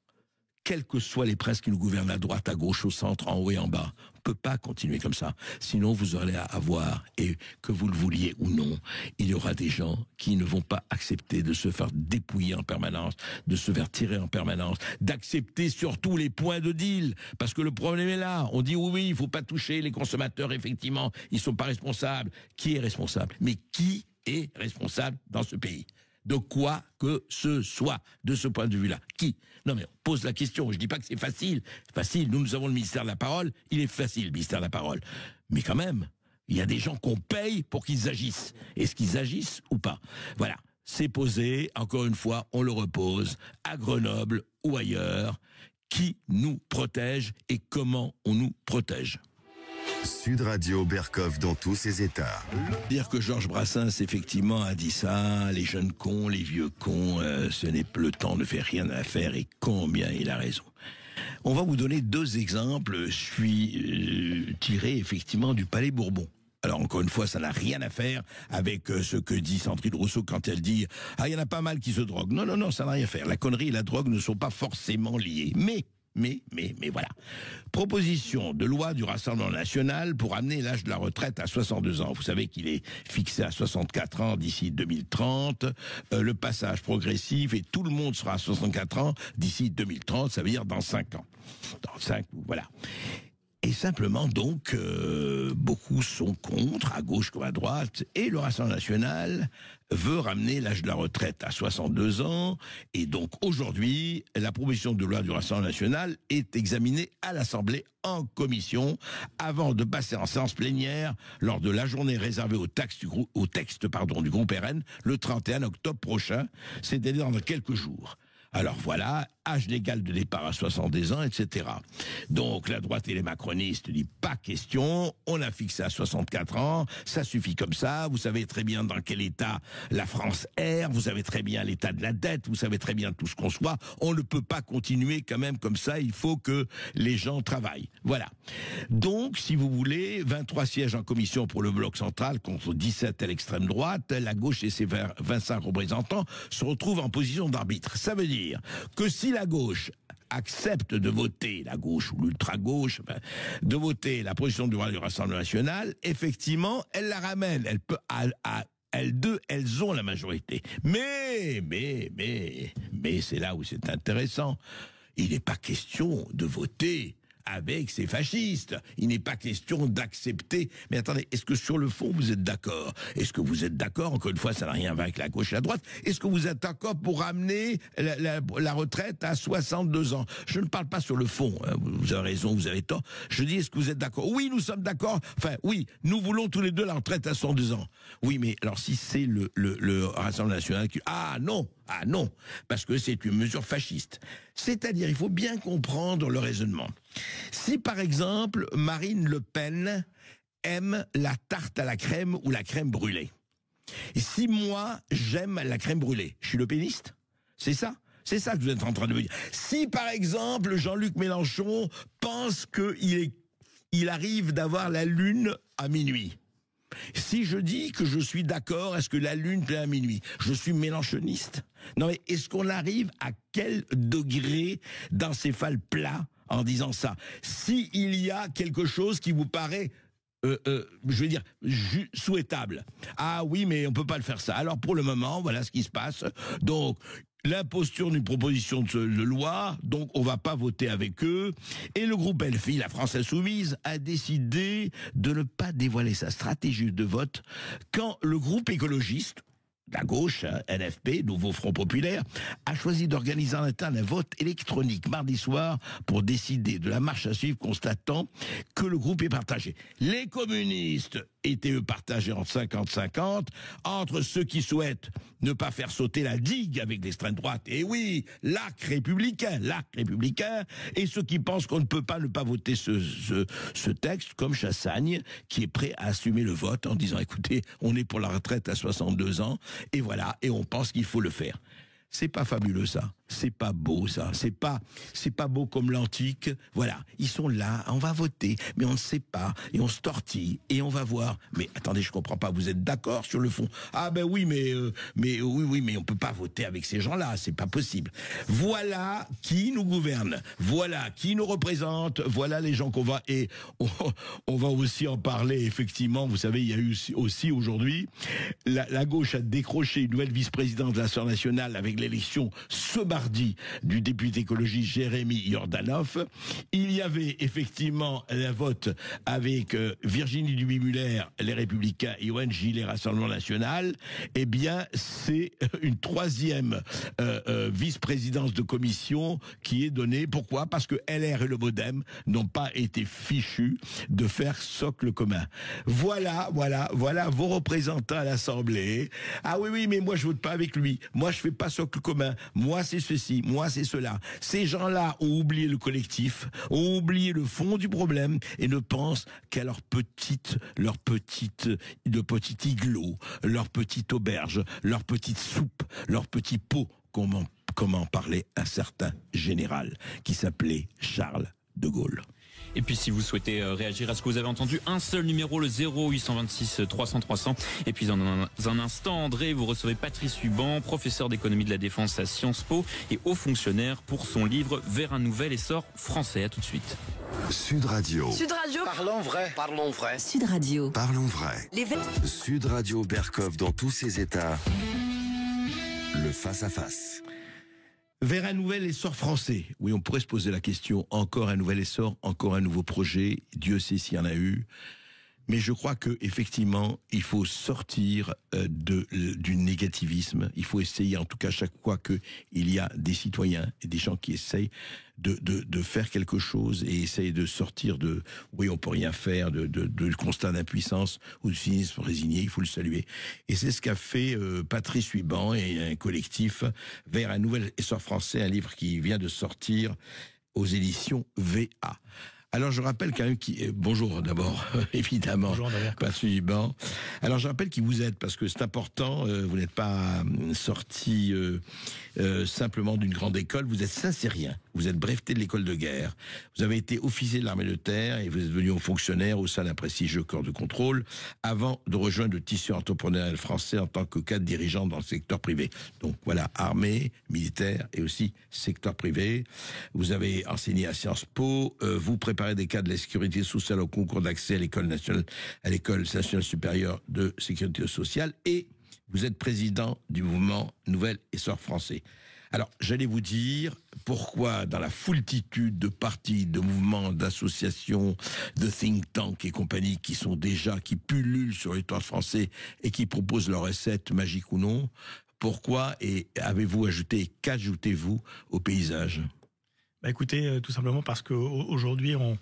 quels que soient les princes qui nous gouvernent à droite, à gauche, au centre, en haut et en bas, on ne peut pas continuer comme ça. Sinon, vous allez avoir, et que vous le vouliez ou non, il y aura des gens qui ne vont pas accepter de se faire dépouiller en permanence, de se faire tirer en permanence, d'accepter surtout les points de deal. Parce que le problème est là. On dit oui, il ne faut pas toucher les consommateurs, effectivement, ils ne sont pas responsables. Qui est responsable? Mais qui est responsable dans ce pays? De quoi que ce soit, de ce point de vue-là. Qui? Non mais on pose la question, je dis pas que c'est facile. Facile, nous avons le ministère de la parole, il est facile le ministère de la parole. Mais quand même, il y a des gens qu'on paye pour qu'ils agissent. Est-ce qu'ils agissent ou pas? Voilà, c'est posé, encore une fois, on le repose, à Grenoble ou ailleurs. Qui nous protège et comment on nous protège? Sud Radio Berkov dans tous ses états. Dire que Georges Brassens effectivement a dit ça, les jeunes cons, les vieux cons, ce n'est plus le temps, ne fait rien à faire, et combien il a raison. On va vous donner 2 exemples, je suis tiré effectivement du Palais Bourbon. Alors encore une fois, ça n'a rien à faire avec ce que dit Sandrine Rousseau quand elle dit « Ah, il y en a pas mal qui se droguent ». Non, ça n'a rien à faire. La connerie et la drogue ne sont pas forcément liées. Mais voilà. Proposition de loi du Rassemblement national pour amener l'âge de la retraite à 62 ans. Vous savez qu'il est fixé à 64 ans d'ici 2030. Le passage progressif et tout le monde sera à 64 ans d'ici 2030, ça veut dire dans 5 ans. Dans 5, voilà. Et simplement, donc, beaucoup sont contre, à gauche comme à droite, et le Rassemblement national veut ramener l'âge de la retraite à 62 ans, et donc aujourd'hui, la proposition de loi du Rassemblement national est examinée à l'Assemblée en commission, avant de passer en séance plénière lors de la journée réservée au texte du groupe RN, le 31 octobre prochain, c'est-à-dire dans quelques jours. Alors voilà, âge légal de départ à 70 ans, etc. Donc la droite et les macronistes disent pas question, on a fixé à 64 ans, ça suffit comme ça, vous savez très bien dans quel état la France erre, vous savez très bien l'état de la dette, vous savez très bien tout ce qu'on soit, on ne peut pas continuer quand même comme ça, il faut que les gens travaillent. Voilà. Donc, si vous voulez, 23 sièges en commission pour le bloc central contre 17 à l'extrême droite, la gauche et ses 25 représentants se retrouvent en position d'arbitre. Ça veut dire que si la gauche accepte de voter, la gauche ou l'ultra-gauche, enfin, de voter la position du Rassemblement national, effectivement, elle la ramène. Elle peut, elles ont la majorité. Mais, c'est là où c'est intéressant. Il n'est pas question de voter avec ces fascistes. Il n'est pas question d'accepter. Mais attendez, est-ce que sur le fond, vous êtes d'accord? Est-ce que vous êtes d'accord? Encore une fois, ça n'a rien à voir avec la gauche et la droite. Est-ce que vous êtes d'accord pour ramener la retraite à 62 ans? Je ne parle pas sur le fond. Hein. Vous avez raison, vous avez tort. Je dis, est-ce que vous êtes d'accord? Oui, nous sommes d'accord. Enfin, oui, nous voulons tous les deux la retraite à 62 ans. Oui, mais alors si c'est le Rassemblement national qui... Ah non, parce que c'est une mesure fasciste. C'est-à-dire, il faut bien comprendre le raisonnement. Si, par exemple, Marine Le Pen aime la tarte à la crème ou la crème brûlée, et si moi, j'aime la crème brûlée, je suis le péniste? C'est ça? C'est ça que vous êtes en train de me dire. Si, par exemple, Jean-Luc Mélenchon pense qu'il arrive d'avoir la lune à minuit, si je dis que je suis d'accord, est-ce que la lune plaît à minuit? Je suis mélenchoniste? Non mais est-ce qu'on arrive à quel degré d'encéphale plat en disant ça? Si il y a quelque chose qui vous paraît, je veux dire, souhaitable. Ah oui, mais on peut pas le faire ça. Alors pour le moment, voilà ce qui se passe. Donc, l'imposture d'une proposition de loi, donc on va pas voter avec eux. Et le groupe LFI, la France Insoumise, a décidé de ne pas dévoiler sa stratégie de vote quand le groupe écologiste, la gauche, NFP, Nouveau Front Populaire, a choisi d'organiser en interne un vote électronique mardi soir pour décider de la marche à suivre, constatant que le groupe est partagé. Les communistes étaient eux partagés en 50-50 entre ceux qui souhaitent ne pas faire sauter la digue avec l'extrême droite, et oui, l'arc républicain, et ceux qui pensent qu'on ne peut pas ne pas voter ce texte, comme Chassagne, qui est prêt à assumer le vote en disant, écoutez, on est pour la retraite à 62 ans, et voilà, et on pense qu'il faut le faire. C'est pas fabuleux ça, c'est pas beau ça, c'est pas beau comme l'antique. Voilà, ils sont là, on va voter, mais on ne sait pas, et on se tortille, et on va voir. Mais attendez, je comprends pas, vous êtes d'accord sur le fond? Ah ben oui, mais on peut pas voter avec ces gens-là, c'est pas possible. Voilà qui nous gouverne, voilà qui nous représente, voilà les gens qu'on va, et on va aussi en parler effectivement. Vous savez, il y a eu aussi aujourd'hui, la gauche a décroché une nouvelle vice-présidente de l'Assemblée nationale avec l'élection ce mardi du député écologiste Jérémy Jordanov. Il y avait effectivement un vote avec Virginie Duby-Muller, les Républicains, et Yoann Gillet, Rassemblement national. Eh bien, c'est une troisième vice-présidence de commission qui est donnée. Pourquoi? Parce que LR et le MoDem n'ont pas été fichus de faire socle commun. Voilà vos représentants à l'Assemblée. Ah oui, mais moi je vote pas avec lui. Moi je fais pas socle commun. Moi c'est ceci, moi c'est cela. Ces gens-là ont oublié le collectif, ont oublié le fond du problème et ne pensent qu'à leur petit igloo, leur petite auberge, leur petite soupe, leur petit pot, comment parlait un certain général qui s'appelait Charles de Gaulle. Et puis si vous souhaitez réagir à ce que vous avez entendu, un seul numéro, le 0826 300 300. Et puis dans un instant, André, vous recevez Patrice Huban, professeur d'économie de la défense à Sciences Po et haut fonctionnaire pour son livre Vers un nouvel essor français. À tout de suite. Sud Radio. Sud Radio. Parlons vrai. Sud Radio. Parlons vrai. Sud Radio Berkov dans tous ses états. Le face-à-face. Vers un nouvel essor français. Oui, on pourrait se poser la question, encore un nouvel essor, encore un nouveau projet, Dieu sait s'il y en a eu. Mais je crois que effectivement, il faut sortir du négativisme. Il faut essayer, en tout cas, chaque fois que il y a des citoyens et des gens qui essayent de faire quelque chose et essayer de sortir de oui, on peut rien faire, de constat d'impuissance ou de cynisme résigné. Il faut le saluer. Et c'est ce qu'a fait Patrice Huban et un collectif vers un nouvel essor français, un livre qui vient de sortir aux éditions VA. Alors je rappelle quand même bonjour d'abord évidemment. Bonjour Patrice Huban. Alors je rappelle qui vous êtes parce que c'est important. Vous n'êtes pas sorti simplement d'une grande école. Vous êtes Saint-Cyrien. Vous êtes breveté de l'école de guerre. Vous avez été officier de l'armée de terre et vous êtes devenu fonctionnaire au sein d'un prestigieux corps de contrôle avant de rejoindre le tissu entrepreneurial français en tant que cadre dirigeant dans le secteur privé. Donc voilà, armée, militaire et aussi secteur privé. Vous avez enseigné à Sciences Po. Vous préparez des cas de la sécurité sociale au concours d'accès à l'école nationale supérieure de sécurité sociale et vous êtes président du mouvement Nouvel Essor Français. Alors, j'allais vous dire pourquoi, dans la foultitude de partis, de mouvements, d'associations, de think tanks et compagnie qui pullulent sur le territoire français et qui proposent leurs recettes magiques ou non, pourquoi avez-vous ajouté, qu'ajoutez-vous au paysage ? Écoutez, tout simplement parce qu'aujourd'hui, on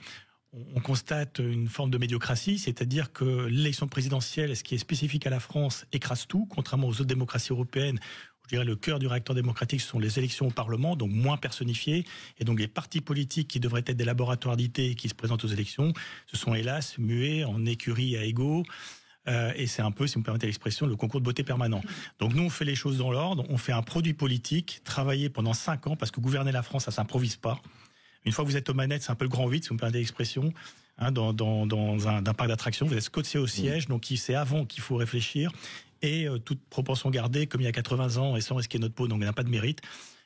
constate une forme de médiocratie, c'est-à-dire que l'élection présidentielle, ce qui est spécifique à la France, écrase tout, contrairement aux autres démocraties européennes. Je dirais le cœur du réacteur démocratique, ce sont les élections au Parlement, donc moins personnifiées. Et donc les partis politiques qui devraient être des laboratoires d'idées qui se présentent aux élections, ce sont hélas muets en écurie à égaux. Et c'est un peu, si vous me permettez l'expression, le concours de beauté permanent. Donc nous, on fait les choses dans l'ordre, on fait un produit politique, travailler pendant 5 ans, parce que gouverner la France, ça s'improvise pas. Une fois que vous êtes aux manettes, c'est un peu le grand vide, si vous me permettez l'expression, dans un parc d'attractions, vous êtes scotché au siège, donc c'est avant qu'il faut réfléchir, et toute proportion gardée, comme il y a 80 ans, et sans risquer notre peau, donc il n'a pas de mérite.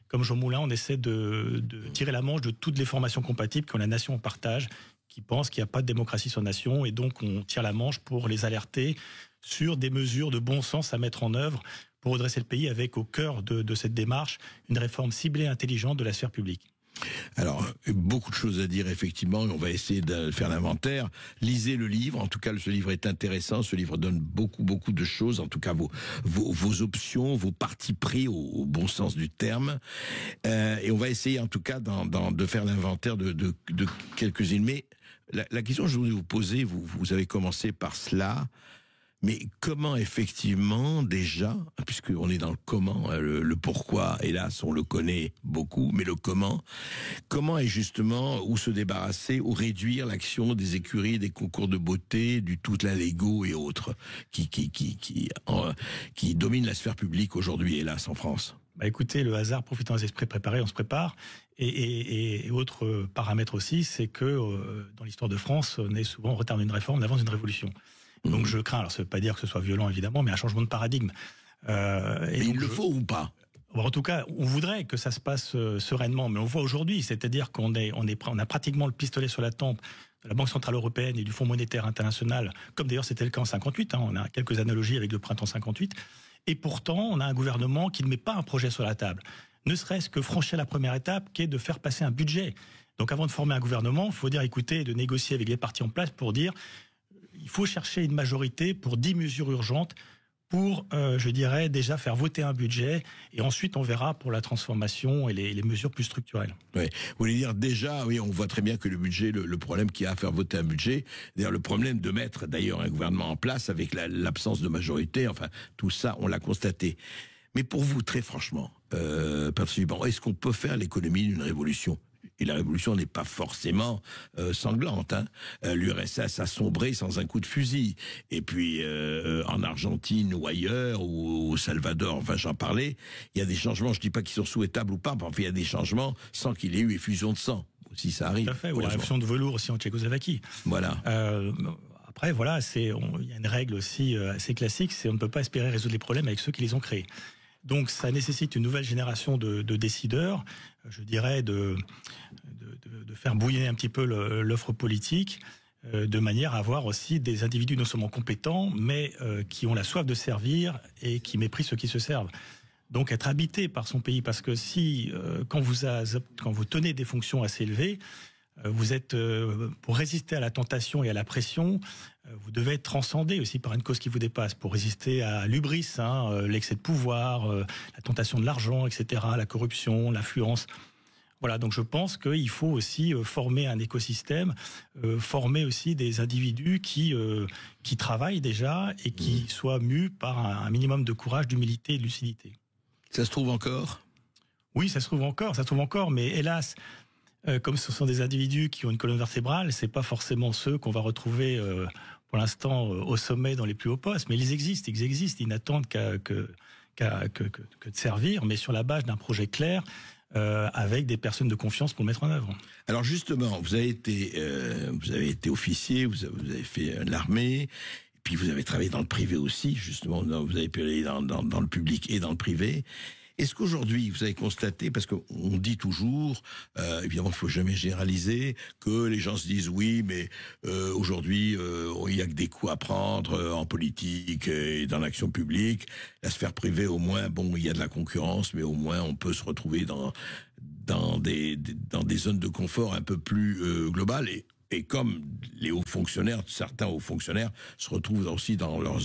Comme Jean Moulin, on essaie de tirer la manche de toutes les formations compatibles que la nation partage, qui pensent qu'il n'y a pas de démocratie sur nation, et donc on tire la manche pour les alerter sur des mesures de bon sens à mettre en œuvre pour redresser le pays avec au cœur de cette démarche une réforme ciblée et intelligente de la sphère publique. Alors, beaucoup de choses à dire, effectivement, et on va essayer de faire l'inventaire. Lisez le livre, en tout cas, ce livre est intéressant, ce livre donne beaucoup de choses, en tout cas, vos options, vos partis pris au bon sens du terme. Et on va essayer, en tout cas, de faire l'inventaire de quelques-unes. Mais la question que je voulais vous poser, vous avez commencé par cela, mais comment effectivement déjà, puisqu'on est dans le comment, le pourquoi, hélas on le connaît beaucoup, mais le comment est justement ou se débarrasser ou réduire l'action des écuries, des concours de beauté, du tout la Lego et autres, qui dominent la sphère publique aujourd'hui, hélas en France. Écoutez, le hasard profitant des esprits préparés, on se prépare. Et autre paramètre aussi, c'est que dans l'histoire de France, on est souvent en retard d'une réforme, on avance d'une révolution. Donc je crains, alors ça ne veut pas dire que ce soit violent évidemment, mais un changement de paradigme. Mais il le faut ou pas ? En tout cas, on voudrait que ça se passe sereinement, mais on voit aujourd'hui, c'est-à-dire qu'on a pratiquement le pistolet sur la tempe de la Banque Centrale Européenne et du Fonds Monétaire International, comme d'ailleurs c'était le cas en 58, on a quelques analogies avec le printemps 58, et pourtant on a un gouvernement qui ne met pas un projet sur la table, ne serait-ce que franchir la première étape qui est de faire passer un budget. Donc avant de former un gouvernement, il faut dire écoutez, de négocier avec les partis en place pour dire il faut chercher une majorité pour 10 mesures urgentes pour, je dirais, déjà faire voter un budget et ensuite on verra pour la transformation et les mesures plus structurelles. Oui. Vous voulez dire déjà, oui, on voit très bien que le budget, le problème qu'il y a à faire voter un budget, d'ailleurs le problème de mettre d'ailleurs un gouvernement en place avec l'absence de majorité, enfin tout ça on l'a constaté. Mais pour vous, très franchement, Patrice Huban, est-ce qu'on peut faire l'économie d'une révolution ? Et la révolution n'est pas forcément sanglante. L'URSS a sombré sans un coup de fusil. Et puis en Argentine ou ailleurs, ou au Salvador, enfin j'en parlais, il y a des changements, je dis pas qu'ils sont souhaitables ou pas, mais enfin il y a des changements sans qu'il y ait eu effusion de sang. Si ça arrive. Tout à fait, ou la révolution de velours aussi en Tchécoslovaquie. Voilà. Après, voilà, il y a une règle aussi assez classique, c'est on ne peut pas espérer résoudre les problèmes avec ceux qui les ont créés. Donc ça nécessite une nouvelle génération de décideurs, je dirais de faire bouillonner un petit peu l'offre politique, de manière à avoir aussi des individus non seulement compétents, mais qui ont la soif de servir et qui méprisent ceux qui se servent. Donc être habité par son pays, parce que si quand vous tenez des fonctions assez élevées, Vous êtes, pour résister à la tentation et à la pression, vous devez être transcendé aussi par une cause qui vous dépasse, pour résister à l'hubris, l'excès de pouvoir, la tentation de l'argent, etc., la corruption, l'influence. Voilà, donc je pense qu'il faut aussi former un écosystème, former aussi des individus qui travaillent déjà et qui soient mus par un minimum de courage, d'humilité et de lucidité. Ça se trouve encore ? Oui, ça se trouve encore, mais hélas, comme ce sont des individus qui ont une colonne vertébrale, c'est pas forcément ceux qu'on va retrouver pour l'instant au sommet dans les plus hauts postes, mais ils existent, ils n'attendent que de servir, mais sur la base d'un projet clair, avec des personnes de confiance pour le mettre en œuvre. Alors justement, vous avez été officier, vous avez fait l'armée, et puis vous avez travaillé dans le privé aussi, justement, vous avez travaillé dans le public et dans le privé. Est-ce qu'aujourd'hui, vous avez constaté, parce qu'on dit toujours, évidemment, il ne faut jamais généraliser, que les gens se disent oui, mais aujourd'hui, il n'y a que des coups à prendre en politique et dans l'action publique. La sphère privée, au moins, bon, il y a de la concurrence, mais au moins, on peut se retrouver dans des zones de confort un peu plus globales. Et comme les hauts fonctionnaires, certains hauts fonctionnaires se retrouvent aussi dans leurs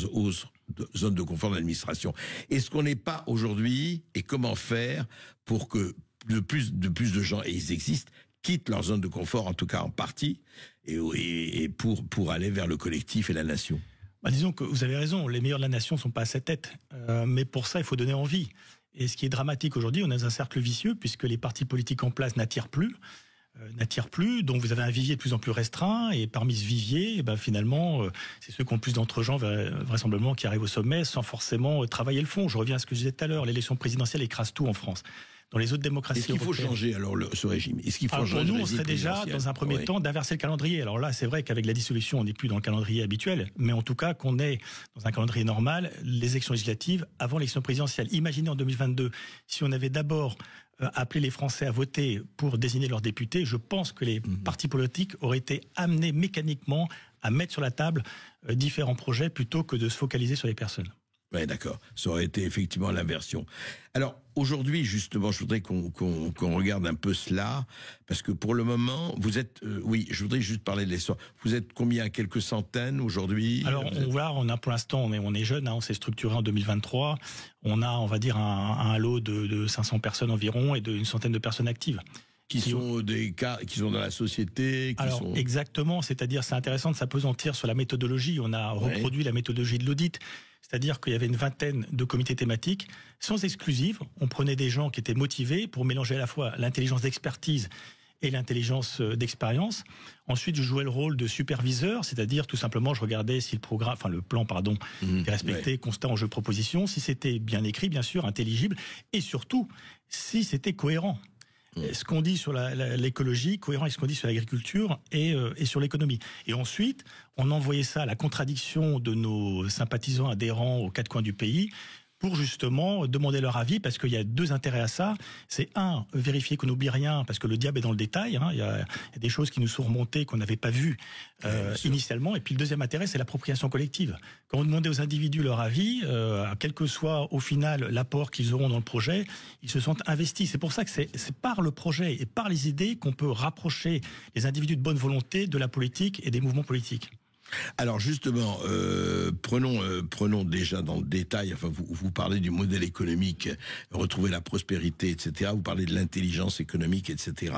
zones de confort de l'administration. Est-ce qu'on n'est pas aujourd'hui, et comment faire pour que de plus de gens, et ils existent, quittent leur zone de confort, en tout cas en partie, et pour aller vers le collectif et la nation? Disons que vous avez raison, les meilleurs de la nation ne sont pas à sa tête. Mais pour ça, il faut donner envie. Et ce qui est dramatique aujourd'hui, on est dans un cercle vicieux, puisque les partis politiques en place n'attirent plus, donc vous avez un vivier de plus en plus restreint, et parmi ce vivier, finalement, c'est ceux qui ont plus d'entre-gens, vraisemblablement, qui arrivent au sommet sans forcément travailler le fond. Je reviens à ce que je disais tout à l'heure, l'élection présidentielle écrase tout en France. Dans les autres démocraties européennes. Est-ce qu'il faut changer alors ce régime? Est-ce qu'il faut changer? Pour nous, on serait déjà, dans un premier temps, d'inverser le calendrier. Alors là, c'est vrai qu'avec la dissolution, on n'est plus dans le calendrier habituel, mais en tout cas, qu'on est dans un calendrier normal, les élections législatives avant l'élection présidentielle. Imaginez en 2022, si on avait d'abord appelé les Français à voter pour désigner leurs députés, je pense que les partis politiques auraient été amenés mécaniquement à mettre sur la table différents projets plutôt que de se focaliser sur les personnes. Oui, d'accord. Ça aurait été effectivement l'inversion. Alors, aujourd'hui, justement, je voudrais qu'on regarde un peu cela, parce que pour le moment, vous êtes... oui, je voudrais juste parler de l'histoire. Vous êtes combien? Quelques centaines aujourd'hui? Alors, on a pour l'instant, on est jeune, on s'est structuré en 2023. On a, on va dire, un lot de 500 personnes environ et d'une centaine de personnes actives. Qui sont des cas qui sont dans la société. Exactement, c'est-à-dire c'est intéressant de s'appesantir sur la méthodologie. On a reproduit la méthodologie de l'audit, c'est-à-dire qu'il y avait une vingtaine de comités thématiques, sans exclusive. On prenait des gens qui étaient motivés pour mélanger à la fois l'intelligence d'expertise et l'intelligence d'expérience. Ensuite, je jouais le rôle de superviseur, c'est-à-dire tout simplement, je regardais si le plan, était respecté, constat, enjeu, proposition, si c'était bien écrit, bien sûr, intelligible, et surtout, si c'était cohérent. Ce qu'on dit sur l'écologie, cohérent avec ce qu'on dit sur l'agriculture et sur l'économie. Et ensuite, on envoyait ça à la contradiction de nos sympathisants adhérents aux quatre coins du pays pour justement demander leur avis, parce qu'il y a deux intérêts à ça. C'est vérifier qu'on n'oublie rien, parce que le diable est dans le détail. Il y a des choses qui nous sont remontées qu'on n'avait pas vues initialement. Et puis le deuxième intérêt, c'est l'appropriation collective. Quand on demandait aux individus leur avis, quel que soit au final l'apport qu'ils auront dans le projet, ils se sentent investis. C'est pour ça que c'est par le projet et par les idées qu'on peut rapprocher les individus de bonne volonté de la politique et des mouvements politiques. Alors justement, prenons déjà dans le détail, vous parlez du modèle économique, retrouver la prospérité, etc. Vous parlez de l'intelligence économique, etc.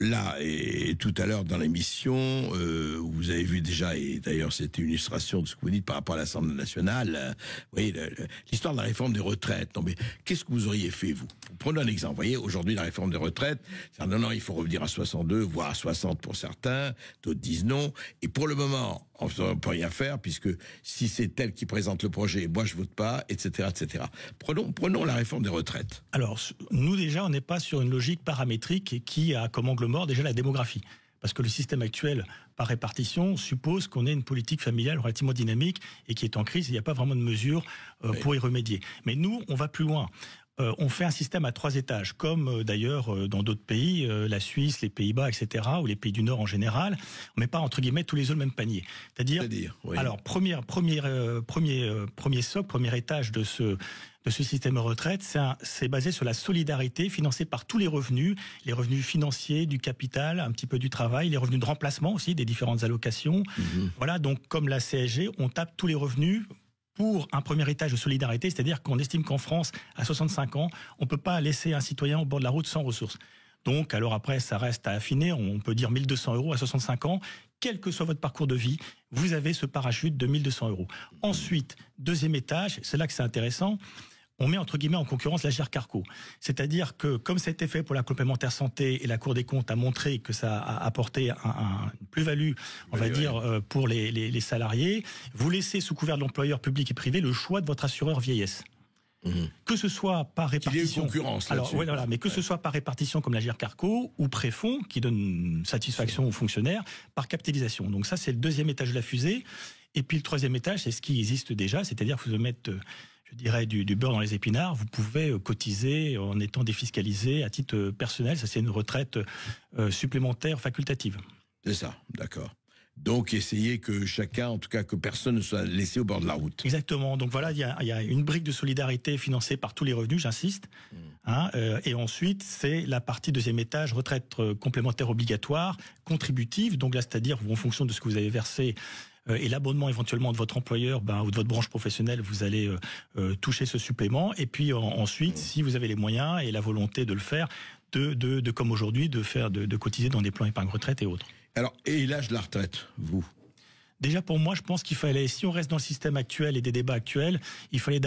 Là, et tout à l'heure dans l'émission, vous avez vu déjà, et d'ailleurs c'était une illustration de ce que vous dites par rapport à l'Assemblée nationale, vous voyez, l'histoire de la réforme des retraites. Non mais, qu'est-ce que vous auriez fait, vous? Prenons un exemple. Vous voyez, aujourd'hui, la réforme des retraites, non, il faut revenir à 62, voire à 60 pour certains, d'autres disent non. Et pour le moment, on ne peut rien faire, puisque si c'est elle qui présente le projet, moi je vote pas, etc., etc. Prenons la réforme des retraites. Alors, nous déjà, on n'est pas sur une logique paramétrique et qui a comme angle mort déjà la démographie. Parce que le système actuel, par répartition, suppose qu'on ait une politique familiale relativement dynamique et qui est en crise. Il n'y a pas vraiment de mesures pour y remédier. Mais nous, on va plus loin. on fait un système à 3 étages, comme d'ailleurs dans d'autres pays, la Suisse, les Pays-Bas, etc., ou les pays du Nord en général. On met pas entre guillemets tous les œufs dans le même panier. C'est-à-dire oui. Alors premier socle, premier étage de ce système de retraite, c'est basé sur la solidarité financée par tous les revenus financiers, du capital, un petit peu du travail, les revenus de remplacement aussi des différentes allocations. Voilà, donc comme la CSG, on tape tous les revenus pour un premier étage de solidarité, c'est-à-dire qu'on estime qu'en France, à 65 ans, on ne peut pas laisser un citoyen au bord de la route sans ressources. Donc, alors après, ça reste à affiner, on peut dire 1 200 € à 65 ans, quel que soit votre parcours de vie, vous avez ce parachute de 1 200 €. Ensuite, deuxième étage, c'est là que c'est intéressant, on met entre guillemets en concurrence l'Agirc-Arrco. C'est-à-dire que, comme ça a été fait pour la complémentaire santé et la Cour des comptes a montré que ça a apporté une plus-value, pour les salariés, vous laissez sous couvert de l'employeur public et privé le choix de votre assureur vieillesse. Que ce soit par répartition. Il y a une concurrence là-dessus. Mais que ce soit par répartition comme l'Agirc-Arrco ou préfonds qui donne satisfaction aux fonctionnaires par capitalisation. Donc ça, c'est le deuxième étage de la fusée. Et puis le troisième étage, c'est ce qui existe déjà, c'est-à-dire que vous mettez je dirais du beurre dans les épinards, vous pouvez cotiser en étant défiscalisé à titre personnel. Ça, c'est une retraite supplémentaire facultative. C'est ça, d'accord. Donc, essayez que chacun, en tout cas que personne ne soit laissé au bord de la route. Exactement. Donc voilà, il y a une brique de solidarité financée par tous les revenus, j'insiste. Et ensuite, c'est la partie deuxième étage, retraite complémentaire obligatoire, contributive. Donc là, c'est-à-dire en fonction de ce que vous avez versé et l'abonnement éventuellement de votre employeur ou de votre branche professionnelle, vous allez toucher ce supplément. Et puis ensuite, si vous avez les moyens et la volonté de le faire, de comme aujourd'hui, de cotiser dans des plans épargne retraite et autres. Alors, et l'âge de la retraite, vous ? Déjà, pour moi, je pense qu'il fallait, si on reste dans le système actuel et des débats actuels, il fallait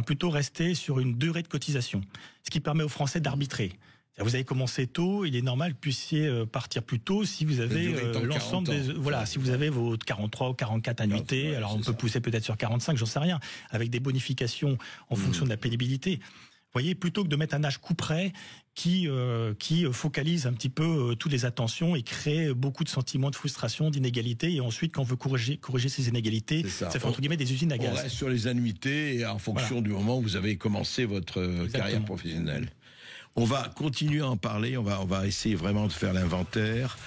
plutôt rester sur une durée de cotisation. Ce qui permet aux Français d'arbitrer. Vous avez commencé tôt, il est normal que vous puissiez partir plus tôt si vous avez l'ensemble des... Voilà, si vous avez vos 43 ou 44 annuités, alors on peut pousser peut-être sur 45, j'en sais rien, avec des bonifications en fonction de la pénibilité. Vous voyez, plutôt que de mettre un âge couperet qui focalise un petit peu toutes les attentions et crée beaucoup de sentiments de frustration, d'inégalité, et ensuite, quand on veut corriger ces inégalités, ça fait entre guillemets des usines à gaz. On reste sur les annuités et en fonction du moment où vous avez commencé votre carrière professionnelle. On va continuer à en parler, on va essayer vraiment de faire l'inventaire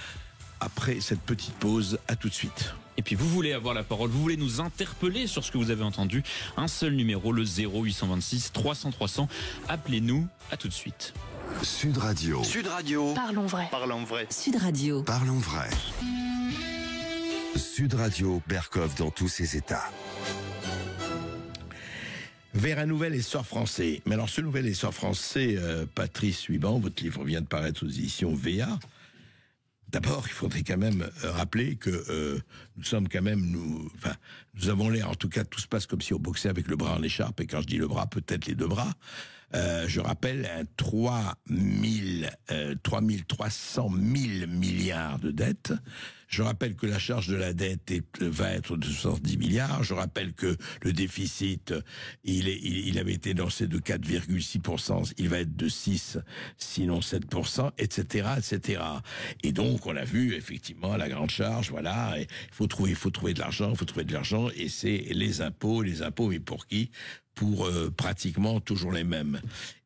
après cette petite pause. À tout de suite. Et puis vous voulez avoir la parole, vous voulez nous interpeller sur ce que vous avez entendu, un seul numéro, le 0826 300 300. Appelez-nous, à tout de suite. Sud Radio. Sud Radio. Parlons vrai. Parlons vrai. Sud Radio. Parlons vrai. Sud Radio, Berkov dans tous ses états. Vers un nouvel essor français. Mais alors ce nouvel essor français, Patrice Suiban, votre livre vient de paraître aux éditions VA. D'abord, il faudrait quand même rappeler que nous sommes quand même, nous avons l'air, en tout cas, tout se passe comme si on boxait avec le bras en écharpe, et quand je dis le bras, peut-être les deux bras. Je rappelle, 300 000 milliards de dettes. Je rappelle que la charge de la dette va être de 70 milliards. Je rappelle que le déficit, il avait été lancé de 4,6%, il va être de 6, sinon 7%, etc., etc. Et donc, on a vu, effectivement, la grande charge, voilà, il faut trouver de l'argent, et c'est les impôts, mais pour qui ? Pour pratiquement toujours les mêmes.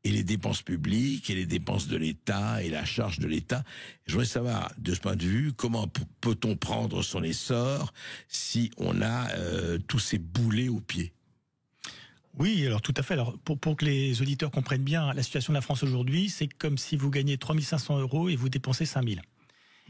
Et les dépenses publiques, et les dépenses de l'État, et la charge de l'État. Je voudrais savoir, de ce point de vue, comment peut-on prendre son essor si on a tous ces boulets aux pieds ? Oui, alors tout à fait. Alors pour que les auditeurs comprennent bien la situation de la France aujourd'hui, c'est comme si vous gagnez 3 500 € et vous dépensez 5 000.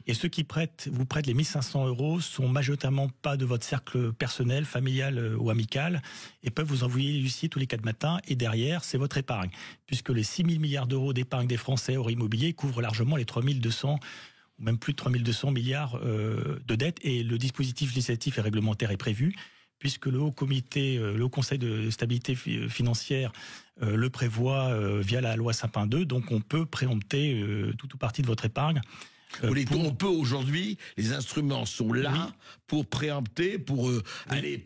Et ceux qui vous prêtent les 1 500 € sont majoritairement pas de votre cercle personnel, familial ou amical, et peuvent vous envoyer l'huissier tous les 4 matins, et derrière, c'est votre épargne. Puisque les 6 000 milliards d'euros d'épargne des Français hors immobilier couvrent largement les 3 200, ou même plus de 3 200 milliards de dettes, et le dispositif législatif et réglementaire est prévu, puisque le Haut Conseil de stabilité financière le prévoit via la loi Sapin 2, donc on peut préempter tout ou partie de votre épargne. On peut aujourd'hui, les instruments sont là pour préempter, pour aller,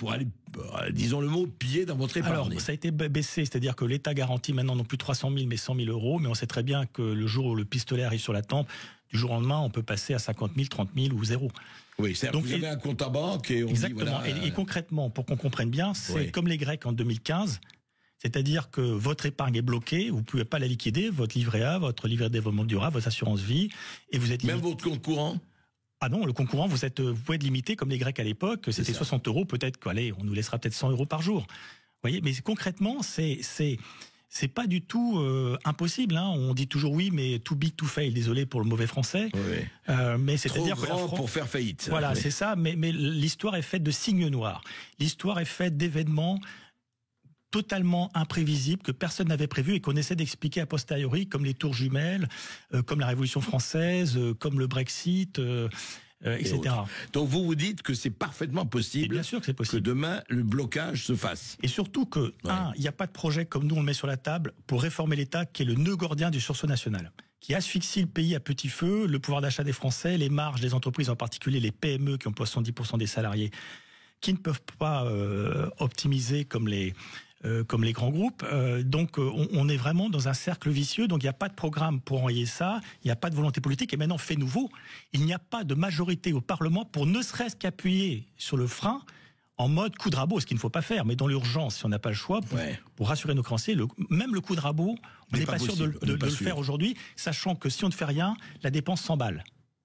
disons le mot, piller dans votre épargne. Alors, ça a été baissé, c'est-à-dire que l'État garantit maintenant non plus 300 000 mais 100 000 €, mais on sait très bien que le jour où le pistolet arrive sur la tempe, du jour au lendemain, on peut passer à 50 000, 30 000 ou 0. Oui, c'est-à-dire que vous avez un compte à banque et on exactement. dit voilà. Et concrètement, pour qu'on comprenne bien, c'est comme les Grecs en 2015. C'est-à-dire que votre épargne est bloquée, vous ne pouvez pas la liquider, votre livret A, votre livret de développement durable, votre assurance vie, et vous êtes même votre compte courant. Ah non, le compte courant, vous pouvez être limité comme les Grecs à l'époque, c'était 60 €, peut-être qu'allez, on nous laissera peut-être 100 € par jour. Vous voyez, mais concrètement, c'est pas du tout impossible. Hein. On dit toujours oui, mais too big to fail. Désolé pour le mauvais français. Oui. Mais c'est-à-dire que la France, pour faire faillite. Voilà, c'est ça. Mais l'histoire est faite de signes noirs. L'histoire est faite d'événements totalement imprévisibles que personne n'avait prévu et qu'on essaie d'expliquer a posteriori, comme les tours jumelles, comme la Révolution française, comme le Brexit. Etc. Donc vous dites que c'est parfaitement possible, bien sûr que c'est possible, que demain le blocage se fasse. Et surtout que, il n'y a pas de projet comme nous on le met sur la table pour réformer l'État qui est le nœud gordien du sursaut national, qui asphyxie le pays à petit feu, le pouvoir d'achat des Français, les marges des entreprises, en particulier les PME qui emploient 70% des salariés, qui ne peuvent pas optimiser comme les grands groupes. Donc on est vraiment dans un cercle vicieux, donc il n'y a pas de programme pour enrayer ça, il n'y a pas de volonté politique, et maintenant, fait nouveau, il n'y a pas de majorité au Parlement pour ne serait-ce qu'appuyer sur le frein en mode coup de rabot, ce qu'il ne faut pas faire, mais dans l'urgence, si on n'a pas le choix, pour rassurer nos créanciers, même le coup de rabot, on n'est pas sûr de le faire aujourd'hui, sachant que si on ne fait rien, la dépense s'emballe.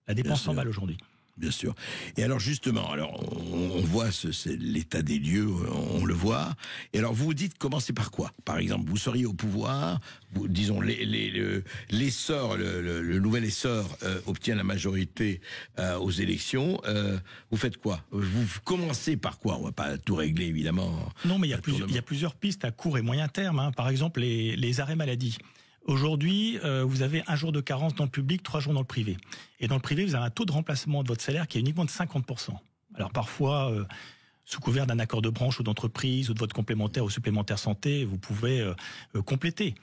La dépense s'emballe aujourd'hui. Bien sûr. Et alors justement, on voit l'état des lieux, on le voit. Et alors vous dites commencez par quoi? Par exemple, vous seriez au pouvoir, disons l'essor, le nouvel essor obtient la majorité aux élections. Vous faites quoi? Vous commencez par quoi? On va pas tout régler évidemment. Non, mais il y a plusieurs pistes à court et moyen terme. Hein. Par exemple, les arrêts maladie. Aujourd'hui, vous avez 1 jour de carence dans le public, 3 jours dans le privé. Et dans le privé, vous avez un taux de remplacement de votre salaire qui est uniquement de 50%. Alors parfois, sous couvert d'un accord de branche ou d'entreprise ou de votre complémentaire ou supplémentaire santé, vous pouvez compléter.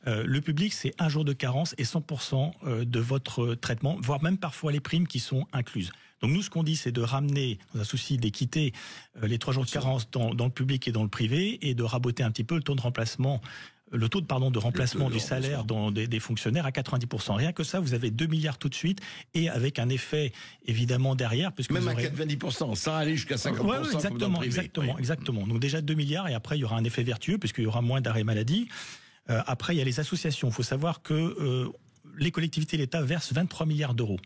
Le public, c'est 1 jour de carence et 100% de votre traitement, voire même parfois les primes qui sont incluses. Donc nous, ce qu'on dit, c'est de ramener, dans un souci d'équité, les 3 jours de carence dans le public et dans le privé, et de raboter un petit peu le taux de remplacement. Le taux de remplacement du salaire des fonctionnaires à 90%. Rien que ça, vous avez 2 milliards tout de suite, et avec un effet évidemment derrière, puisque même vous à 90%, sans aller jusqu'à 50%. Ouais, exactement. Donc déjà 2 milliards, et après il y aura un effet vertueux puisqu'il y aura moins d'arrêts maladie. Après il y a les associations. Il faut savoir que les collectivités, l'État verse 23 milliards d'euros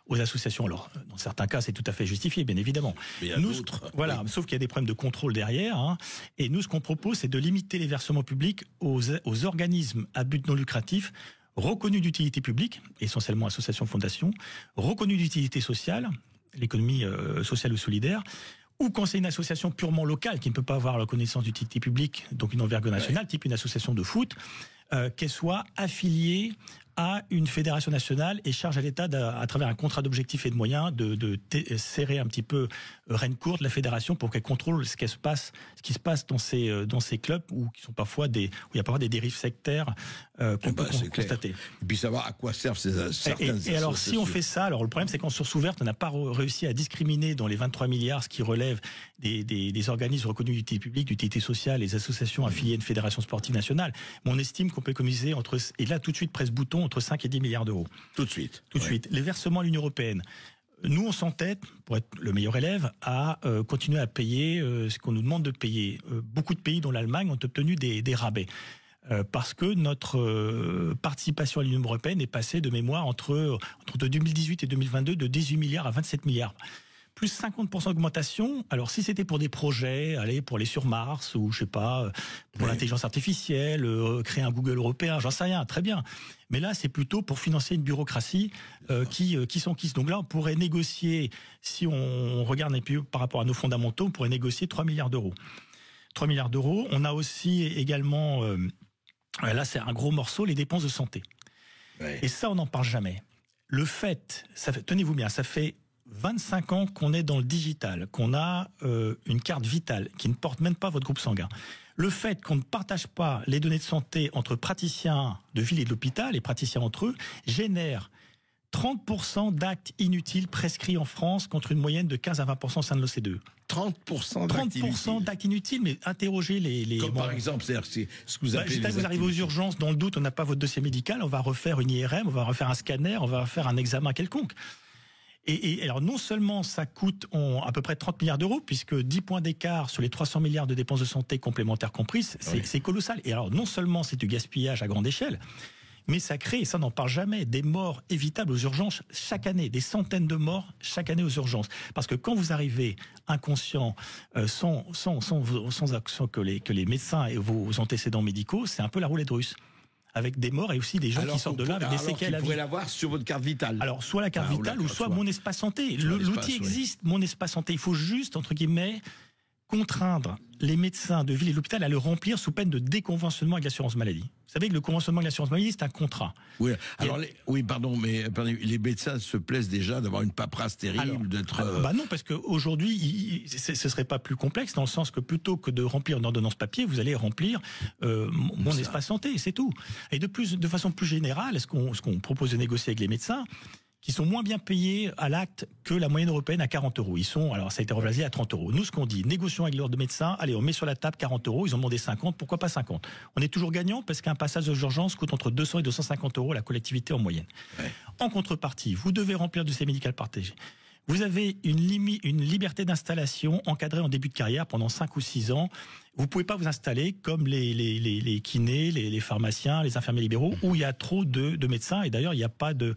aux associations. Alors, dans certains cas, c'est tout à fait justifié, bien évidemment. Mais il y a d'autres. Voilà, sauf qu'il y a des problèmes de contrôle derrière. Hein. Et nous, ce qu'on propose, c'est de limiter les versements publics aux organismes à but non lucratif, reconnus d'utilité publique, essentiellement associations, fondations, reconnus d'utilité sociale, l'économie sociale ou solidaire, ou quand c'est une association purement locale qui ne peut pas avoir la reconnaissance d'utilité publique, donc une envergure nationale, type une association de foot, qu'elle soit affiliée à une fédération nationale et charge à l'État, à travers un contrat d'objectifs et de moyens, de serrer un petit peu reine courte la fédération pour qu'elle contrôle ce qui se passe dans ces clubs où il y a parfois des dérives sectaires qu'on peut constater. Et puis savoir à quoi servent certaines et alors si on fait ça, alors le problème c'est qu'en source ouverte, on n'a pas réussi à discriminer dans les 23 milliards ce qui relève des organismes reconnus d'utilité publique, d'utilité sociale, les associations affiliées à une fédération sportive nationale. Mais on estime qu'on peut économiser et là tout de suite presse-bouton, entre 5 et 10 milliards d'euros. Tout de suite. Tout de suite. Les versements à l'Union européenne. Nous, on s'entête, pour être le meilleur élève, à continuer à payer ce qu'on nous demande de payer. Beaucoup de pays, dont l'Allemagne, ont obtenu des rabais. Parce que notre participation à l'Union européenne est passée de mémoire entre 2018 et 2022 de 18 milliards à 27 milliards. Plus 50% d'augmentation. Alors si c'était pour des projets, pour aller sur Mars ou je sais pas, pour l'intelligence artificielle, créer un Google européen, j'en sais rien, très bien. Mais là c'est plutôt pour financer une bureaucratie qui s'enquisse. Donc là on pourrait négocier, si on regarde un peu par rapport à nos fondamentaux, on pourrait négocier 3 milliards d'euros. 3 milliards d'euros. On a aussi également, là c'est un gros morceau, les dépenses de santé. Ouais. Et ça on n'en parle jamais. Le fait, tenez-vous bien, ça fait 25 ans qu'on est dans le digital, qu'on a une carte vitale qui ne porte même pas votre groupe sanguin. Le fait qu'on ne partage pas les données de santé entre praticiens de ville et de l'hôpital, et praticiens entre eux, génère 30% d'actes inutiles prescrits en France contre une moyenne de 15 à 20% au sein de l'OCDE. 30% d'actes inutiles, mais interrogez les... Comme par exemple, c'est ce que vous appelez... Vous arrivez aux urgences, dans le doute, on n'a pas votre dossier médical, on va refaire une IRM, on va refaire un scanner, on va faire un examen quelconque. Et alors non seulement ça coûte à peu près 30 milliards d'euros, puisque 10 points d'écart sur les 300 milliards de dépenses de santé complémentaires comprises, c'est colossal. Et alors non seulement c'est du gaspillage à grande échelle, mais ça crée, et ça n'en parle jamais, des morts évitables aux urgences chaque année, des centaines de morts chaque année aux urgences. Parce que quand vous arrivez inconscient, sans que les médecins et vos antécédents médicaux, c'est un peu la roulette russe. Avec des morts et aussi des gens qui sortent de là avec des séquelles à vie. Vous pourrez l'avoir sur votre carte vitale. Alors, soit la carte vitale ou soit mon espace santé. L'outil existe, mon espace santé. Il faut juste, entre guillemets, contraindre les médecins de ville et de l'hôpital à le remplir sous peine de déconventionnement avec l'assurance maladie. Vous savez que le conventionnement avec l'assurance maladie, c'est un contrat. Oui, alors les médecins se plaisent déjà d'avoir une paperasse terrible, non, parce qu'aujourd'hui, ce serait pas plus complexe, dans le sens que plutôt que de remplir une ordonnance papier, vous allez remplir mon espace santé, c'est tout. Et de façon plus générale, ce qu'on propose de négocier avec les médecins, qui sont moins bien payés à l'acte que la moyenne européenne à 40 euros. Alors ça a été revalorisé à 30 euros. Nous, ce qu'on dit, négocions avec l'ordre de médecins, allez, on met sur la table 40 euros, ils ont demandé 50, pourquoi pas 50? On est toujours gagnant parce qu'un passage aux urgences coûte entre 200 et 250 euros la collectivité en moyenne. Ouais. En contrepartie, vous devez remplir du dossier médical partagé. Vous avez une liberté d'installation encadrée en début de carrière pendant 5 ou 6 ans. Vous pouvez pas vous installer comme les kinés, les pharmaciens, les infirmiers libéraux, où il y a trop de médecins, et d'ailleurs, il n'y a pas de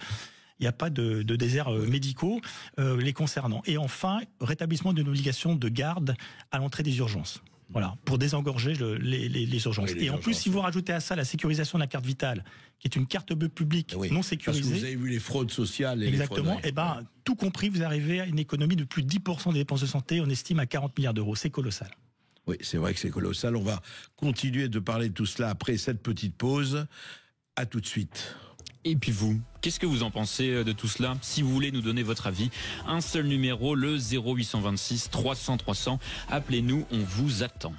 déserts médicaux les concernant. Et enfin, rétablissement d'une obligation de garde à l'entrée des urgences. Voilà, pour désengorger les urgences. Oui, et en plus, si vous rajoutez à ça la sécurisation de la carte vitale, qui est une carte bleue publique non sécurisée. Parce que vous avez vu les fraudes sociales et exactement, les fraudes. Tout compris, vous arrivez à une économie de plus de 10% des dépenses de santé, on estime à 40 milliards d'euros. C'est colossal. Oui, c'est vrai que c'est colossal. On va continuer de parler de tout cela après cette petite pause. À tout de suite. Et puis vous, qu'est-ce que vous en pensez de tout cela? Si vous voulez nous donner votre avis, un seul numéro, le 0826 300 300. Appelez-nous, on vous attend.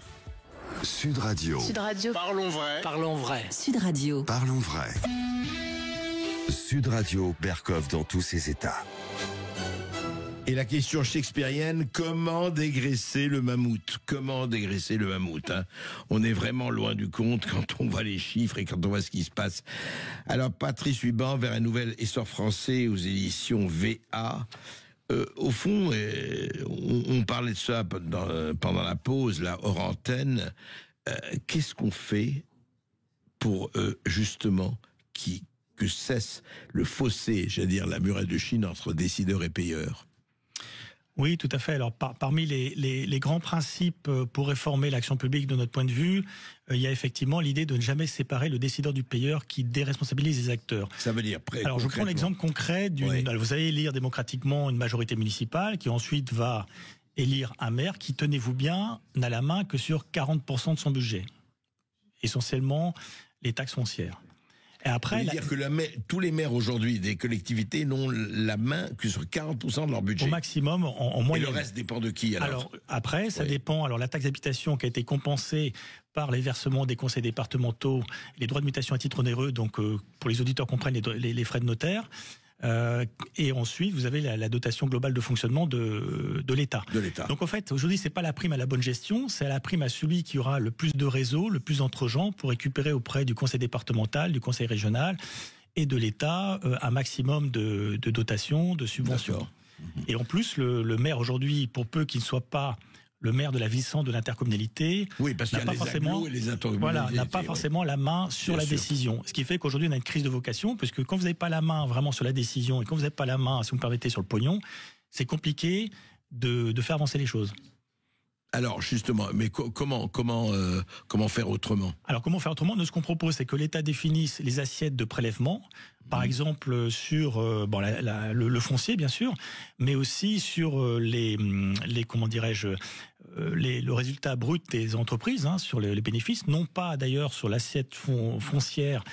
Sud Radio. Sud Radio. Parlons vrai. Parlons vrai. Sud Radio. Parlons vrai. Sud Radio, Berkov dans tous ses états. Et la question shakespearienne, comment dégraisser le mammouth? Comment dégraisser le mammouth, hein? On est vraiment loin du compte quand on voit les chiffres et quand on voit ce qui se passe. Alors, Patrice Huban, vers un nouvel essor français aux éditions VA. Au fond, on parlait de ça pendant la pause, là, hors antenne. Qu'est-ce qu'on fait pour, justement, que cesse le fossé, j'allais dire la muraille de Chine entre décideurs et payeurs? Oui, tout à fait. Alors, parmi les grands principes pour réformer l'action publique de notre point de vue, il y a effectivement l'idée de ne jamais séparer le décideur du payeur qui déresponsabilise les acteurs. Ça veut dire Alors, je prends l'exemple concret vous allez élire démocratiquement une majorité municipale qui ensuite va élire un maire qui, tenez-vous bien, n'a la main que sur 40% de son budget. Essentiellement, les taxes foncières. Et après, dire que tous les maires aujourd'hui des collectivités n'ont la main que sur 40% de leur budget. Au maximum, en moyenne. Et le reste dépend de qui alors après, ça dépend. Alors la taxe d'habitation qui a été compensée par les versements des conseils départementaux, les droits de mutation à titre onéreux, donc pour les auditeurs comprennent les frais de notaire. Et ensuite, vous avez la dotation globale de fonctionnement de l'État. Donc en fait, aujourd'hui, c'est pas la prime à la bonne gestion, c'est la prime à celui qui aura le plus de réseau, le plus d'entre-gens pour récupérer auprès du conseil départemental, du conseil régional et de l'État un maximum de dotations, de subventions. Et en plus, le maire aujourd'hui, pour peu qu'il ne soit pas le maire de la ville-centre de l'intercommunalité, parce qu'il y a les agglos et les intercommunalités. N'a pas forcément la main sur la décision. Ce qui fait qu'aujourd'hui, on a une crise de vocation, parce que quand vous n'avez pas la main vraiment sur la décision, et quand vous n'avez pas la main, si vous me permettez, sur le pognon, c'est compliqué de faire avancer les choses. Alors justement, mais comment faire autrement? Alors comment faire autrement? Nous, ce qu'on propose, c'est que l'État définisse les assiettes de prélèvement, par exemple sur le foncier bien sûr, mais aussi sur le résultat brut des entreprises, sur les bénéfices, non pas d'ailleurs sur l'assiette foncière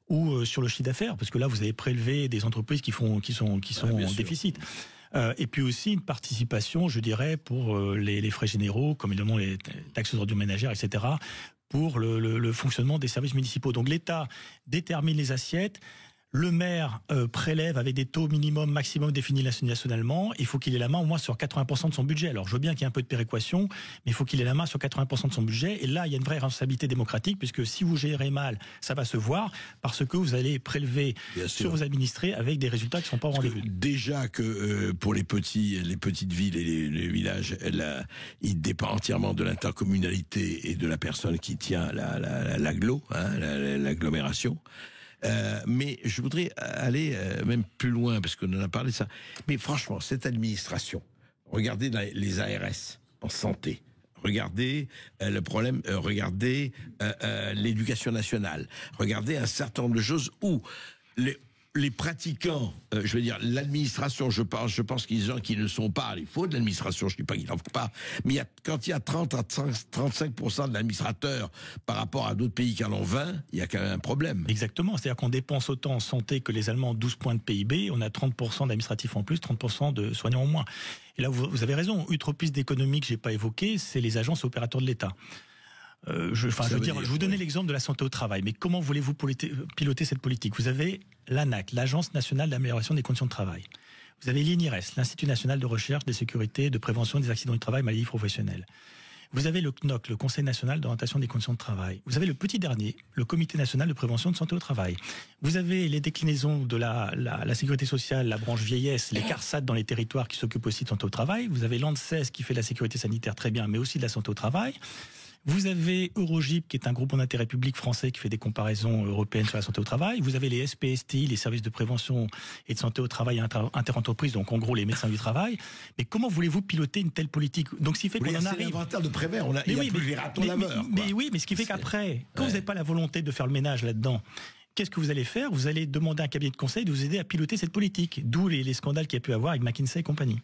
ou sur le chiffre d'affaires, parce que là vous avez prélevé des entreprises qui sont en déficit. Et puis aussi une participation, je dirais, pour les frais généraux, comme évidemment les taxes ordures ménagères, etc., pour le fonctionnement des services municipaux. Donc l'État détermine les assiettes. Le maire prélève avec des taux minimum, maximum définis nationalement. Il faut qu'il ait la main au moins sur 80% de son budget. Alors je veux bien qu'il y ait un peu de péréquation, mais il faut qu'il ait la main sur 80% de son budget. Et là, il y a une vraie responsabilité démocratique, puisque si vous gérez mal, ça va se voir, parce que vous allez prélever sur vos administrés avec des résultats qui ne sont pas au rendez-vous. Déjà que pour les petites villes et les villages, il dépend entièrement de l'intercommunalité et de la personne qui tient l'agglomération. Mais je voudrais aller même plus loin, parce qu'on en a parlé de ça. Mais franchement, cette administration, regardez les ARS en santé, regardez le problème, regardez l'éducation nationale, regardez un certain nombre de choses où les pratiquants, je veux dire, l'administration, je pense qu'il y a des gens qui ne sont pas, il faut de l'administration, je ne dis pas qu'il n'en faut pas, mais quand il y a 30 à 35% de l'administrateur par rapport à d'autres pays qui en ont 20, il y a quand même un problème. Exactement, c'est-à-dire qu'on dépense autant en santé que les Allemands, 12 points de PIB, on a 30% d'administratifs en plus, 30% de soignants en moins. Et là, vous avez raison, autre piste d'économie que je n'ai pas évoquée, c'est les agences et opérateurs de l'État. Je vous donnais l'exemple de la santé au travail, mais comment voulez-vous piloter cette politique? Vous avez l'ANAC, l'Agence nationale d'amélioration des conditions de travail. Vous avez l'INIRES, l'Institut national de recherche des sécurités, de prévention des accidents du travail, maladies professionnelles. Vous avez le CNOC, le Conseil national d'orientation des conditions de travail. Vous avez le petit dernier, le Comité national de prévention de santé au travail. Vous avez les déclinaisons de la sécurité sociale, la branche vieillesse, les CARSAT dans les territoires qui s'occupent aussi de santé au travail. Vous avez l'ANSES qui fait de la sécurité sanitaire très bien, mais aussi de la santé au travail. Vous avez Eurogip, qui est un groupe d'intérêt public français qui fait des comparaisons européennes sur la santé au travail. Vous avez les SPSTI, les services de prévention et de santé au travail interentreprises, donc en gros les médecins du travail. Mais comment voulez-vous piloter une telle politique? Donc, ce qui fait qu'on en arrive. C'est l'inventaire de Prévert, il n'y a plus les ratons laveurs. Mais ce qui fait qu'après, quand vous n'avez pas la volonté de faire le ménage là-dedans, qu'est-ce que vous allez faire? Vous allez demander à un cabinet de conseil de vous aider à piloter cette politique. D'où les scandales qu'il y a pu avoir avec McKinsey et compagnie.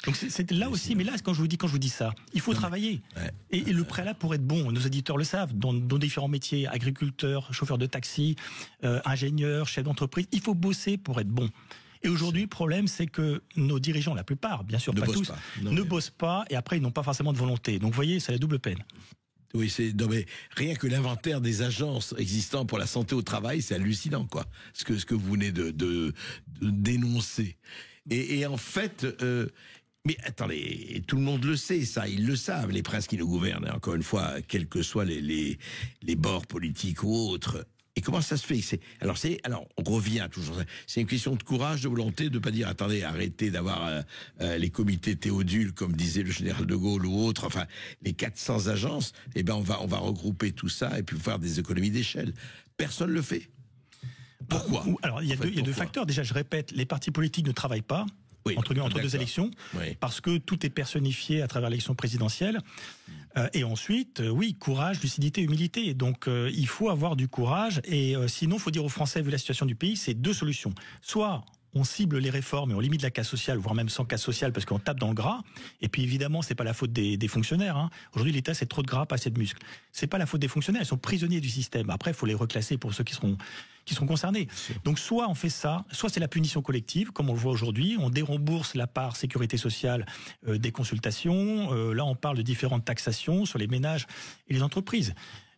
Donc c'était là aussi, mais là, quand je vous dis ça, il faut travailler. Et le préalable pour être bon, nos éditeurs le savent, dans différents métiers, agriculteurs, chauffeurs de taxi, ingénieurs, chefs d'entreprise, il faut bosser pour être bon. Et aujourd'hui, le problème, c'est que nos dirigeants, la plupart, bien sûr, pas tous, ne bossent pas, et après, ils n'ont pas forcément de volonté. Donc, vous voyez, c'est la double peine. Oui, mais rien que l'inventaire des agences existantes pour la santé au travail, c'est hallucinant, quoi. Ce que vous venez de dénoncer. Et en fait, mais attendez, tout le monde le sait, ça, ils le savent, les princes qui nous gouvernent, et encore une fois, quels que soient les bords politiques ou autres. Et comment ça se fait? Alors, on revient toujours. C'est une question de courage, de volonté, de pas dire, attendez, arrêtez d'avoir les comités Théodule, comme disait le général de Gaulle ou autre, enfin, les 400 agences, on va regrouper tout ça et puis faire des économies d'échelle. Personne le fait. Pourquoi? Alors, il y a deux facteurs. Déjà, je répète, les partis politiques ne travaillent pas. Oui, entre deux élections, parce que tout est personnifié à travers l'élection présidentielle. Et ensuite, courage, lucidité, humilité. Donc, il faut avoir du courage. Et sinon, il faut dire aux Français, vu la situation du pays, c'est deux solutions. Soit on cible les réformes et on limite la casse sociale, voire même sans casse sociale, parce qu'on tape dans le gras. Et puis évidemment, c'est pas la faute des fonctionnaires. Hein. Aujourd'hui, l'État, c'est trop de gras, pas assez de muscles. C'est pas la faute des fonctionnaires, ils sont prisonniers du système. Après, il faut les reclasser pour ceux qui seront concernés. Donc soit on fait ça, soit c'est la punition collective, comme on le voit aujourd'hui, on dérembourse la part sécurité sociale des consultations, là on parle de différentes taxations sur les ménages et les entreprises.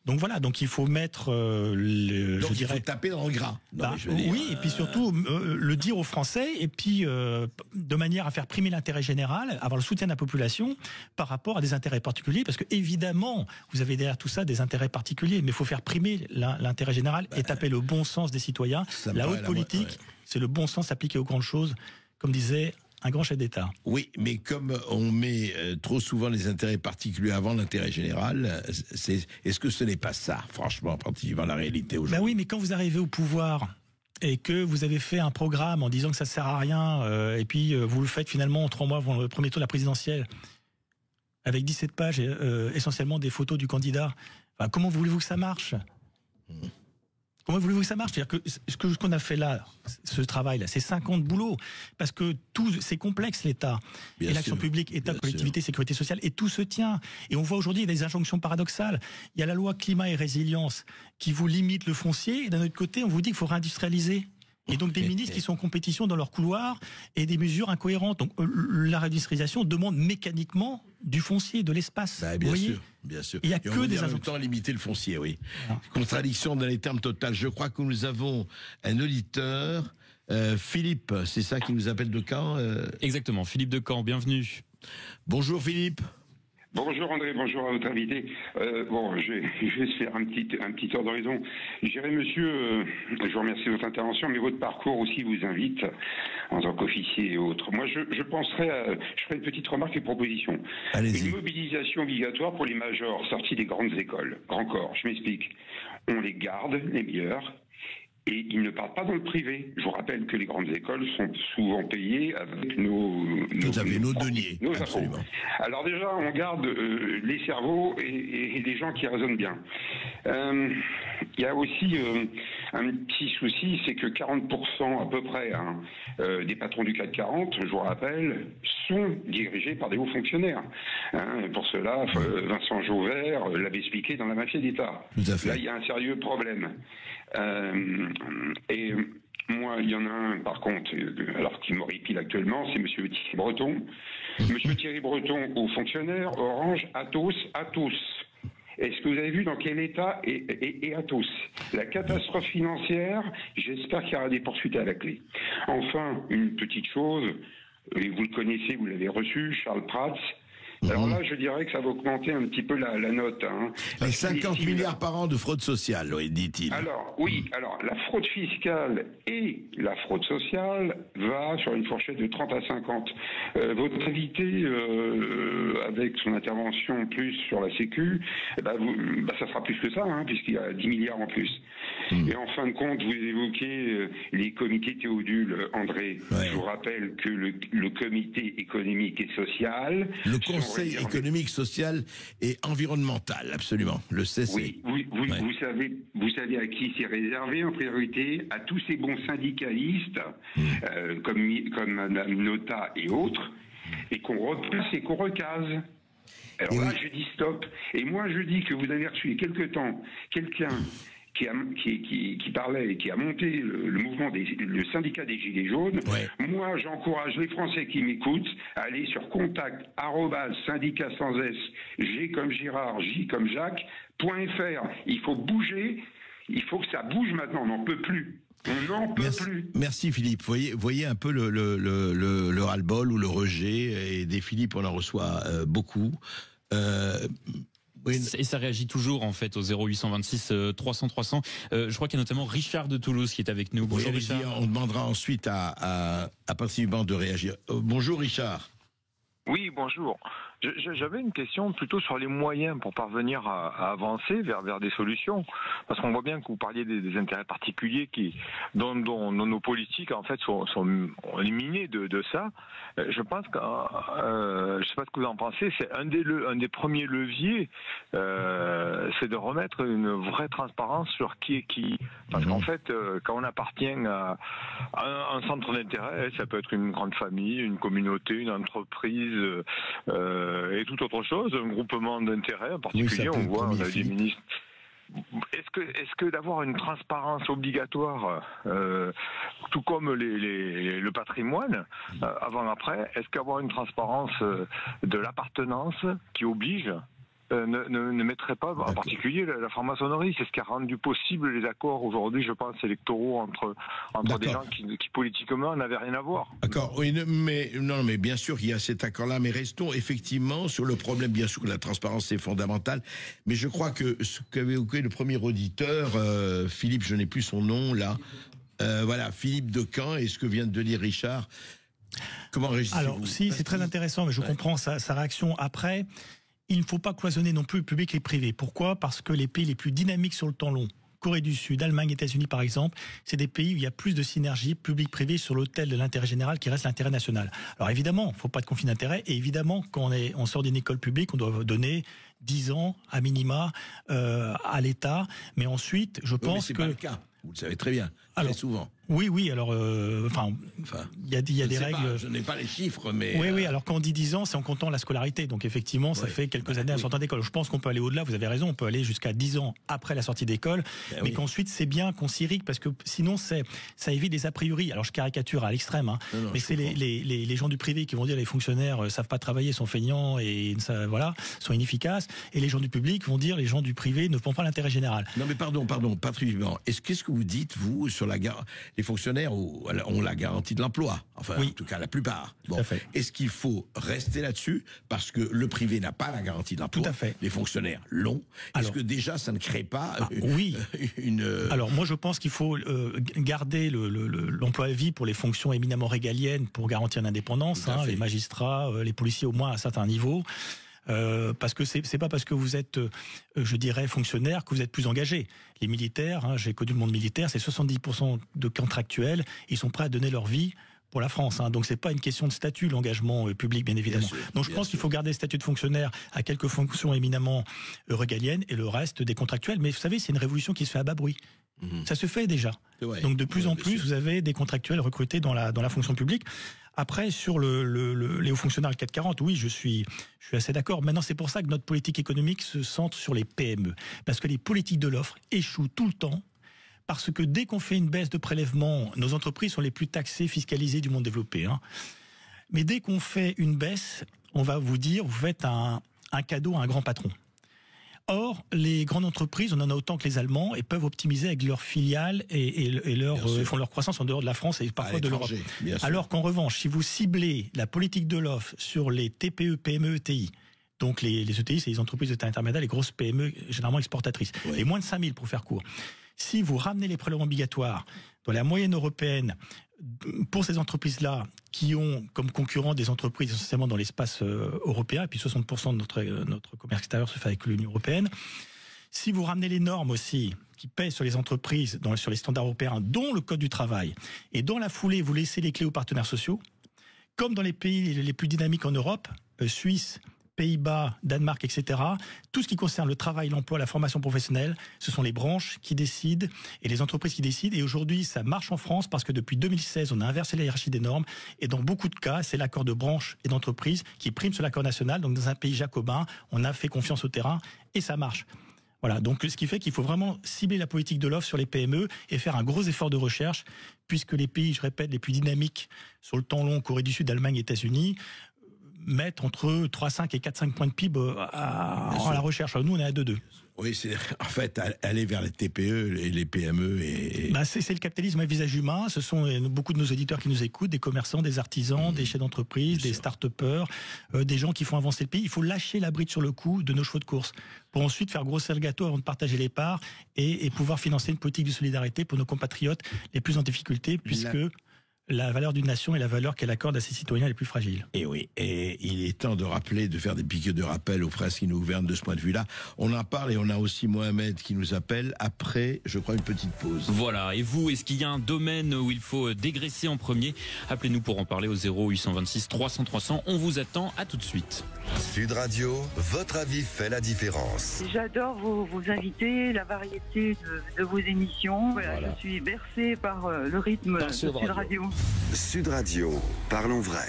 Donc voilà, donc il faut mettre il faut taper dans le gras. Et puis surtout le dire aux Français, et puis de manière à faire primer l'intérêt général, avoir le soutien de la population par rapport à des intérêts particuliers, parce que évidemment, vous avez derrière tout ça des intérêts particuliers, mais il faut faire primer l'intérêt général et taper le bon sens des citoyens. La haute politique, c'est le bon sens appliqué aux grandes choses, comme disait un grand chef d'État. Oui, mais comme on met trop souvent les intérêts particuliers avant l'intérêt général, est-ce que ce n'est pas ça, franchement, particulièrement la réalité aujourd'hui? Ben oui, mais quand vous arrivez au pouvoir et que vous avez fait un programme en disant que ça ne sert à rien, et puis vous le faites finalement en 3 mois avant le premier tour de la présidentielle, avec 17 pages, essentiellement des photos du candidat, enfin, comment voulez-vous que ça marche? Comment voulez-vous que ça marche? C'est-à-dire que ce qu'on a fait là, ce travail-là, c'est 50 boulots. Parce que c'est complexe, l'État. Et l'action publique, État, collectivité, sécurité sociale, et tout se tient. Et on voit aujourd'hui des injonctions paradoxales. Il y a la loi climat et résilience qui vous limite le foncier, et d'un autre côté, on vous dit qu'il faut réindustrialiser. Et donc des ministres qui sont en compétition dans leur couloir et des mesures incohérentes. Donc la réindustrialisation demande mécaniquement du foncier, de l'espace. Bah, bien sûr, bien sûr. Il n'y a et que des en même temps limiter le foncier, oui. Voilà. Contradiction dans les termes totales. Je crois que nous avons un auditeur, Philippe, c'est ça qui nous appelle de Caen Exactement, Philippe de Caen, bienvenue. Bonjour Philippe. Bonjour André, bonjour à votre invité. Je vais faire un petit tour d'horizon. Je dirais, monsieur, je vous remercie de votre intervention, mais votre parcours aussi vous invite en tant qu'officier et autres. Moi, je ferai une petite remarque et proposition. Allez-y. Une mobilisation obligatoire pour les majors sortis des grandes écoles, grands corps. Je m'explique. On les garde, les meilleurs. Et ils ne partent pas dans le privé. Je vous rappelle que les grandes écoles sont souvent payées avec nos deniers. Nos absolument. impôts. Alors déjà, on garde les cerveaux et des gens qui raisonnent bien. Il y a aussi un petit souci, c'est que 40% à peu près des patrons du CAC 40, je vous rappelle, sont dirigés par des hauts fonctionnaires. Pour cela, Vincent Jauvert l'avait expliqué dans La Mafia d'État. Là, il y a un sérieux problème. Et moi, il y en a un, par contre, alors qui m'horripile actuellement, c'est monsieur Thierry Breton. Monsieur Thierry Breton, haut fonctionnaire, Orange, Atos. Est-ce que vous avez vu dans quel état est Atos? La catastrophe financière, j'espère qu'il y aura des poursuites à la clé. Enfin, une petite chose, et vous le connaissez, vous l'avez reçu, Charles Prats. Alors là, je dirais que ça va augmenter un petit peu la note. Les 50 milliards par an de fraude sociale, oui, dit-il. Alors, oui, la fraude fiscale et la fraude sociale va sur une fourchette de 30 à 50. Votre invité, avec son intervention plus sur la Sécu, ça sera plus que ça, puisqu'il y a 10 milliards en plus. Et en fin de compte, vous évoquez les comités Théodule, André. Ouais. Je vous rappelle que le comité économique et social... Le Conseil économique, social et environnemental, absolument. Le CC. Oui, vous savez à qui c'est réservé en priorité? À tous ces bons syndicalistes, comme Mme Nota et autres, et qu'on repasse et qu'on recase. Alors là, je dis stop. Et moi, je dis que vous avez reçu il y a quelque temps quelqu'un qui parlait et qui a monté le mouvement le syndicat des Gilets jaunes. Ouais. Moi, j'encourage les Français qui m'écoutent à aller sur contact@syndicat sans S, G comme Girard, J comme Jacques, .fr. Il faut bouger. Il faut que ça bouge maintenant. On n'en peut plus. On n'en peut plus. Merci Philippe. Voyez un peu le ras-le-bol ou le rejet. Et des Philippe, on en reçoit beaucoup. Oui. Et ça réagit toujours en fait au 0826 300 300. Je crois qu'il y a notamment Richard de Toulouse qui est avec nous. Bonjour Richard. On demandera ensuite à participants de réagir. Bonjour Richard. Oui, bonjour. J'avais une question plutôt sur les moyens pour parvenir à avancer vers des solutions. Parce qu'on voit bien que vous parliez des intérêts particuliers dont nos politiques en fait sont éliminés de ça. Je pense que je sais pas ce que vous en pensez, c'est un des premiers leviers, c'est de remettre une vraie transparence sur qui est qui. Parce qu'en fait, quand on appartient à un centre d'intérêt, ça peut être une grande famille, une communauté, une entreprise, et toute autre chose, un groupement d'intérêts en particulier, on voit, on a des ministres. Est-ce que d'avoir une transparence obligatoire, tout comme le patrimoine, avant-après, est-ce qu'avoir une transparence de l'appartenance qui oblige ne mettrait pas, en particulier la franc-maçonnerie, c'est ce qui a rendu possible les accords aujourd'hui, je pense, électoraux entre des gens qui politiquement n'avaient rien à voir. D'accord, oui, mais bien sûr qu'il y a cet accord-là, mais restons effectivement sur le problème, bien sûr que la transparence c'est fondamental, mais je crois que ce qu'avait évoqué le premier auditeur, Philippe, je n'ai plus son nom là, voilà, Philippe de Caen, et ce que vient de dire Richard, comment réagissez-vous? Alors, si, c'est très intéressant, mais je comprends sa réaction après. Il ne faut pas cloisonner non plus le public et le privé. Pourquoi? Parce que les pays les plus dynamiques sur le temps long, Corée du Sud, Allemagne, États-Unis par exemple, c'est des pays où il y a plus de synergie public-privé sur l'autel de l'intérêt général qui reste l'intérêt national. Alors évidemment, il ne faut pas de conflit d'intérêt, et évidemment, quand on sort d'une école publique, on doit donner 10 ans à minima à l'État, mais ensuite, je pense mais c'est pas le cas. Vous le savez très bien. très souvent. Oui, alors, il y a des règles. Je n'ai pas les chiffres, mais. Oui, alors quand on dit 10 ans, c'est en comptant la scolarité. Donc effectivement, ça fait quelques années à sortir d'école. Je pense qu'on peut aller au-delà, vous avez raison, on peut aller jusqu'à 10 ans après la sortie d'école, mais qu'ensuite c'est bien qu'on s'irrigue, parce que sinon ça évite des a priori. Alors je caricature à l'extrême, mais c'est les gens du privé qui vont dire les fonctionnaires savent pas travailler, sont feignants et sont inefficaces, et les gens du public vont dire les gens du privé ne font pas l'intérêt général. Non mais pardon, Patrice, qu'est-ce que vous dites, vous, sur les fonctionnaires ont la garantie de l'emploi, enfin en tout cas la plupart. Bon, est-ce qu'il faut rester là-dessus parce que le privé n'a pas la garantie de l'emploi? Tout à fait. Les fonctionnaires l'ont. Est-ce que déjà ça ne crée pas une... Alors moi je pense qu'il faut garder l'emploi à vie pour les fonctions éminemment régaliennes pour garantir l'indépendance, les magistrats, les policiers au moins à un certain niveau. Parce que c'est pas parce que vous êtes, je dirais, fonctionnaire que vous êtes plus engagé. Les militaires, j'ai connu le monde militaire, c'est 70% de contractuels, ils sont prêts à donner leur vie pour la France. Donc c'est pas une question de statut, l'engagement public, bien évidemment. Donc je pense qu'il faut garder le statut de fonctionnaire à quelques fonctions éminemment régaliennes et le reste des contractuels. Mais vous savez, c'est une révolution qui se fait à bas bruit. Ça se fait déjà. Donc de plus en plus, vous avez des contractuels recrutés dans la fonction publique. Après, sur les hauts fonctionnaires, le 440, oui, je suis assez d'accord. Maintenant, c'est pour ça que notre politique économique se centre sur les PME. Parce que les politiques de l'offre échouent tout le temps. Parce que dès qu'on fait une baisse de prélèvements, nos entreprises sont les plus taxées, fiscalisées du monde développé. Mais dès qu'on fait une baisse, on va vous dire, vous faites un cadeau à un grand patron. Or, les grandes entreprises, on en a autant que les Allemands, et peuvent optimiser avec leurs filiales et font leur croissance en dehors de la France et parfois de l'Europe. Alors qu'en revanche, si vous ciblez la politique de l'offre sur les TPE, PME, ETI, donc les ETI, c'est les entreprises de taille intermédiaire, les grosses PME, généralement exportatrices, les moins de 5000 pour faire court. Si vous ramenez les prélèvements obligatoires dans la moyenne européenne pour ces entreprises-là, qui ont comme concurrents des entreprises essentiellement dans l'espace européen, et puis 60% de notre commerce extérieur se fait avec l'Union européenne, si vous ramenez les normes aussi qui pèsent sur les entreprises, sur les standards européens, dont le Code du travail, et dans la foulée, vous laissez les clés aux partenaires sociaux, comme dans les pays les plus dynamiques en Europe, Suisse, Pays-Bas, Danemark, etc. Tout ce qui concerne le travail, l'emploi, la formation professionnelle, ce sont les branches qui décident et les entreprises qui décident. Et aujourd'hui, ça marche en France parce que depuis 2016, on a inversé la hiérarchie des normes. Et dans beaucoup de cas, c'est l'accord de branche et d'entreprise qui prime sur l'accord national. Donc dans un pays jacobin, on a fait confiance au terrain et ça marche. Voilà, donc ce qui fait qu'il faut vraiment cibler la politique de l'offre sur les PME et faire un gros effort de recherche, puisque les pays, je répète, les plus dynamiques sur le temps long, Corée du Sud, Allemagne, États-Unis, mettre entre 3,5 et 4,5 points de PIB à la recherche. Alors nous, on est à 2,2. Oui, c'est en fait aller vers les TPE et les PME. C'est le capitalisme à visage humain. Ce sont beaucoup de nos auditeurs qui nous écoutent, des commerçants, des artisans, des chefs d'entreprise, des start-upers, des gens qui font avancer le pays. Il faut lâcher la bride sur le cou de nos chevaux de course pour ensuite faire grossir le gâteau avant de partager les parts et pouvoir financer une politique de solidarité pour nos compatriotes les plus en difficulté, puisque la valeur d'une nation est la valeur qu'elle accorde à ses citoyens les plus fragiles. Et oui, et il est temps de rappeler, de faire des piqûres de rappel aux presse qui nous gouvernent de ce point de vue-là. On en parle et on a aussi Mohamed qui nous appelle après, je crois, une petite pause. Voilà, et vous, est-ce qu'il y a un domaine où il faut dégraisser en premier? Appelez-nous pour en parler au 0826 300 300. On vous attend, à tout de suite. Sud Radio, votre avis fait la différence. J'adore vos invités, la variété de vos émissions. Voilà. Je suis bercé par le rythme de Sud Radio. Sud Radio, parlons vrai.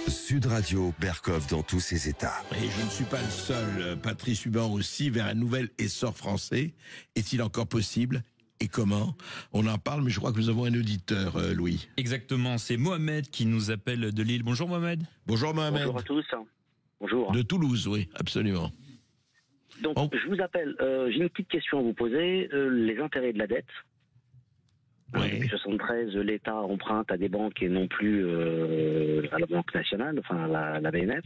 Sud Radio, Berkov dans tous ses états. Et je ne suis pas le seul, Patrice Huban aussi, vers un nouvel essor français. Est-il encore possible ? Et comment? On en parle, mais je crois que nous avons un auditeur, Louis. Exactement, c'est Mohamed qui nous appelle de Lille. Bonjour Mohamed. Bonjour Mohamed. Bonjour à tous. Bonjour. De Toulouse, oui, absolument. Donc, je vous appelle, j'ai une petite question à vous poser. Les intérêts de la dette. Oui. Depuis 1973, l'État emprunte à des banques et non plus à la Banque nationale, enfin la BNF.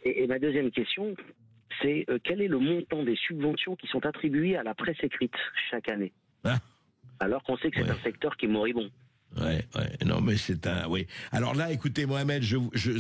Et ma deuxième question, c'est quel est le montant des subventions qui sont attribuées à la presse écrite chaque année, alors qu'on sait que c'est un secteur qui est moribond. Ouais, non, mais c'est un, oui. Alors là, écoutez, Mohamed,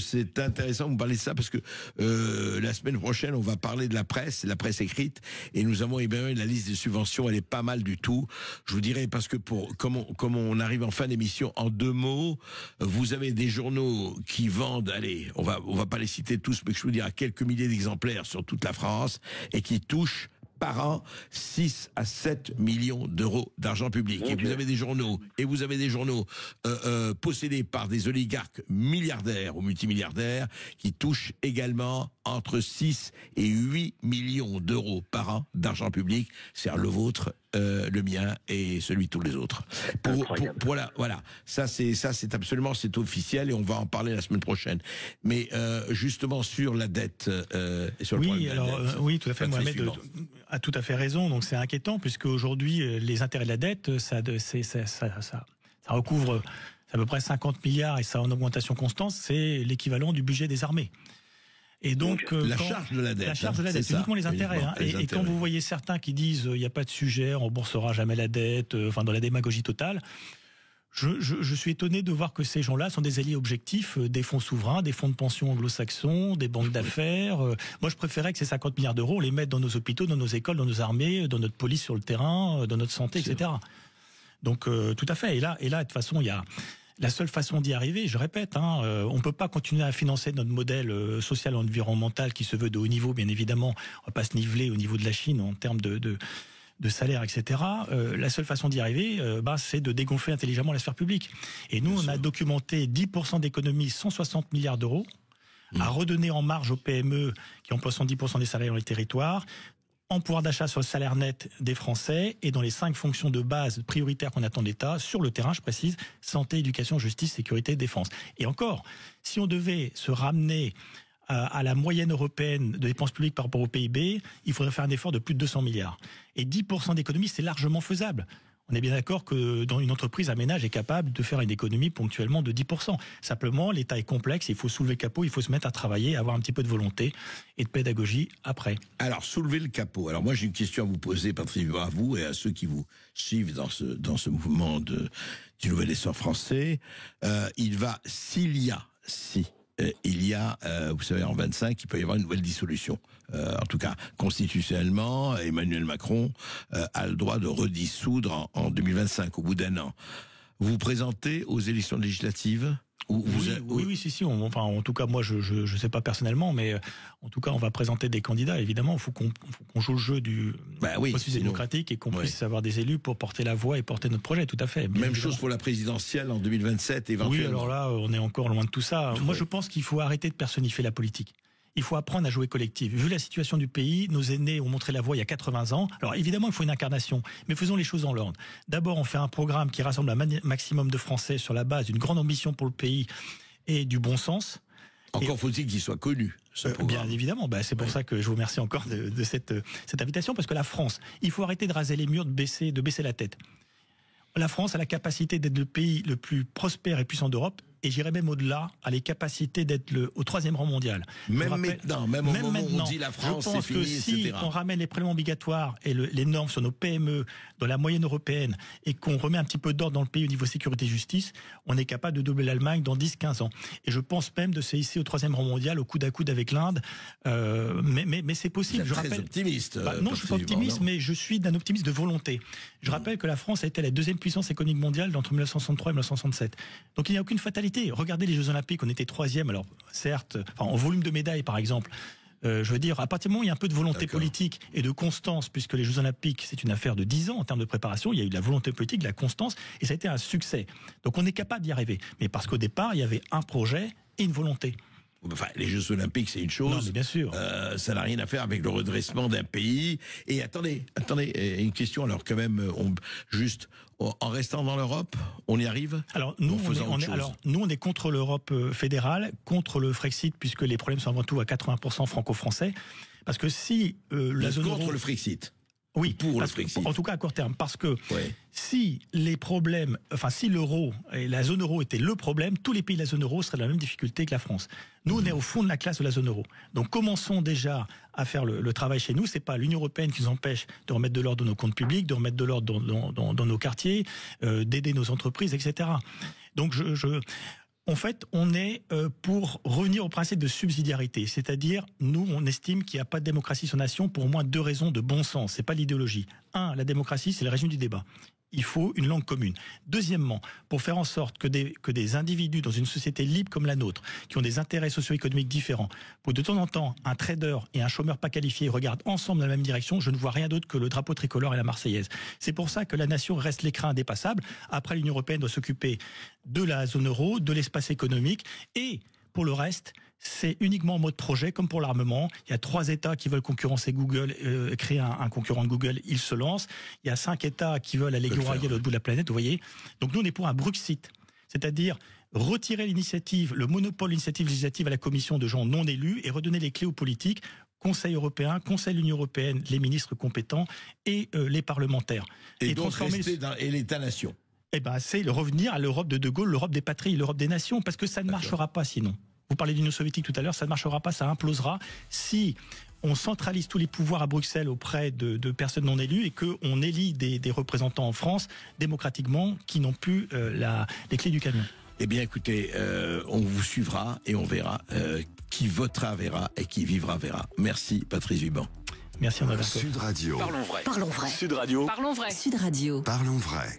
c'est intéressant que vous parlez de ça parce que la semaine prochaine, on va parler de la presse écrite, et nous avons évalué la liste des subventions. Elle est pas mal du tout. Je vous dirais parce que comme on arrive en fin d'émission, en 2 mots, vous avez des journaux qui vendent, allez, on va pas les citer tous, mais je vous dirais quelques milliers d'exemplaires sur toute la France et qui touchent par an 6 à 7 millions d'euros d'argent public. Et vous avez des journaux, possédés par des oligarques milliardaires ou multimilliardaires qui touchent également entre 6 et 8 millions d'euros par an d'argent public. C'est le vôtre, le mien et celui de tous les autres. Voilà. Ça c'est absolument, c'est officiel et on va en parler la semaine prochaine. Mais justement sur la dette, sur le problème de la dette. Oui, tout à fait. Mohamed a tout à fait raison. Donc c'est inquiétant puisque aujourd'hui les intérêts de la dette, ça recouvre à peu près 50 milliards et ça en augmentation constante, c'est l'équivalent du budget des armées. Et donc la charge de la dette, c'est uniquement les intérêts. Et quand vous voyez certains qui disent il n'y a pas de sujet, on remboursera jamais la dette, dans la démagogie totale, je suis étonné de voir que ces gens-là sont des alliés objectifs des fonds souverains, des fonds de pension anglo-saxons, des banques d'affaires. Moi, je préférais que ces 50 milliards d'euros, on les mette dans nos hôpitaux, dans nos écoles, dans nos armées, dans notre police sur le terrain, dans notre santé, etc. Donc, tout à fait. Et là, de toute façon, il y a la seule façon d'y arriver, je répète, on peut pas continuer à financer notre modèle social et environnemental qui se veut de haut niveau, bien évidemment. On va pas se niveler au niveau de la Chine en termes de salaire, etc. La seule façon d'y arriver, c'est de dégonfler intelligemment la sphère publique. Et nous, on a documenté 10% d'économies, 160 milliards d'euros, à redonner en marge aux PME qui emploient 110% des salaires dans les territoires, en pouvoir d'achat sur le salaire net des Français et dans les 5 fonctions de base prioritaires qu'on attend de l'État, sur le terrain, je précise, santé, éducation, justice, sécurité, défense. Et encore, si on devait se ramener à la moyenne européenne de dépenses publiques par rapport au PIB, il faudrait faire un effort de plus de 200 milliards. Et 10% d'économie, c'est largement faisable. On est bien d'accord que dans une entreprise, un ménage est capable de faire une économie ponctuellement de 10%. Simplement, l'État est complexe, il faut soulever le capot, il faut se mettre à travailler, avoir un petit peu de volonté et de pédagogie après. Alors, soulever le capot. Alors moi, j'ai une question à vous poser, Patrice, à vous et à ceux qui vous suivent dans ce mouvement du nouvel essor français. Il y a, vous savez, en 25, il peut y avoir une nouvelle dissolution. En tout cas, constitutionnellement, Emmanuel Macron a le droit de redissoudre en 2025, au bout d'un an. Vous vous présentez aux élections législatives ? Oui, si. En tout cas, moi, je sais pas personnellement, mais en tout cas, on va présenter des candidats. Évidemment, il faut qu'on joue le jeu du processus démocratique et qu'on puisse avoir des élus pour porter la voix et porter notre projet. Tout à fait. Même chose pour la présidentielle en 2027, éventuellement. Oui, alors là, on est encore loin de tout ça. Moi, je pense qu'il faut arrêter de personnifier la politique. Il faut apprendre à jouer collectif. Vu la situation du pays, nos aînés ont montré la voie il y a 80 ans. Alors évidemment, il faut une incarnation, mais faisons les choses en l'ordre. D'abord, on fait un programme qui rassemble un maximum de Français sur la base d'une grande ambition pour le pays et du bon sens. Encore faut-il qu'il soit connu, ce programme. Bien évidemment, c'est pour ça que je vous remercie encore de cette invitation, parce que la France, il faut arrêter de raser les murs, de baisser la tête. La France a la capacité d'être le pays le plus prospère et puissant d'Europe. Et j'irais même au-delà, à les capacités d'être au 3e rang mondial. Même maintenant, on dit la France, je pense que si on ramène les prélèvements obligatoires et les normes sur nos PME dans la moyenne européenne et qu'on remet un petit peu d'ordre dans le pays au niveau sécurité et justice, on est capable de doubler l'Allemagne dans 10-15 ans. Et je pense même de se hisser au 3e rang mondial, au coude à coude avec l'Inde. Mais c'est possible. Vous êtes très optimiste. Non, je suis pas optimiste, mais je suis d'un optimisme de volonté. Je rappelle que la France a été la 2e puissance économique mondiale entre 1963 et 1967. Donc il n'y a aucune fatalité. Regardez les Jeux Olympiques, on était 3e, alors certes, en volume de médailles par exemple. Je veux dire, à partir du moment où il y a un peu de volonté politique et de constance, puisque les Jeux Olympiques, c'est une affaire de 10 ans en termes de préparation, il y a eu de la volonté politique, de la constance, et ça a été un succès. Donc on est capable d'y arriver. Mais parce qu'au départ, il y avait un projet et une volonté. Enfin, les Jeux Olympiques, c'est une chose. Non, mais bien sûr. Ça n'a rien à faire avec le redressement d'un pays. Et attendez, une question. Alors quand même, en restant dans l'Europe, on y arrive. Alors nous, on est contre l'Europe fédérale, contre le Frexit, puisque les problèmes sont avant tout à 80% franco-français. Parce que si la zone contre euro... le Frexit. Oui, pour le Frexit. En tout cas à court terme, parce que si l'euro et la zone euro étaient le problème, tous les pays de la zone euro seraient dans la même difficulté que la France. Nous, on est au fond de la classe de la zone euro. Donc commençons déjà à faire le travail chez nous. C'est pas l'Union européenne qui nous empêche de remettre de l'ordre dans nos comptes publics, de remettre de l'ordre dans nos quartiers, d'aider nos entreprises, etc. Donc en fait, on est pour revenir au principe de subsidiarité, c'est-à-dire nous, on estime qu'il n'y a pas de démocratie sur nation pour au moins 2 raisons de bon sens. C'est pas l'idéologie. 1, la démocratie, c'est le régime du débat. il faut une langue commune. Deuxièmement, pour faire en sorte que des individus dans une société libre comme la nôtre, qui ont des intérêts socio-économiques différents, pour de temps en temps, un trader et un chômeur pas qualifié regardent ensemble dans la même direction, je ne vois rien d'autre que le drapeau tricolore et la Marseillaise. C'est pour ça que la nation reste l'écrin indépassable. Après, l'Union européenne doit s'occuper de la zone euro, de l'espace économique, et pour le reste, c'est uniquement en mode projet, comme pour l'armement. Il y a 3 États qui veulent concurrencer Google, créer un concurrent de Google, ils se lancent. Il y a 5 États qui veulent aller glorailler à l'autre bout de la planète, vous voyez. Donc nous, on est pour un Bruxit, c'est-à-dire retirer l'initiative, le monopole d'initiative législative à la Commission de gens non élus et redonner les clés aux politiques, Conseil européen, Conseil de l'Union européenne, les ministres compétents et les parlementaires. Et donc rester dans l'État-nation. Eh ben, c'est le revenir à l'Europe de De Gaulle, l'Europe des patries, l'Europe des nations, parce que ça ne marchera pas sinon. Vous parlez de l'Union soviétique tout à l'heure, ça ne marchera pas, ça implosera si on centralise tous les pouvoirs à Bruxelles auprès de personnes non élues et qu'on élit des représentants en France démocratiquement qui n'ont plus les clés du camion. Eh bien, écoutez, on vous suivra et on verra. Qui votera verra et qui vivra verra. Merci, Patrice Viban. Merci, André Bercoff. Sud Radio. Parlons vrai. Parlons vrai. Sud Radio. Parlons vrai. Sud Radio. Parlons vrai.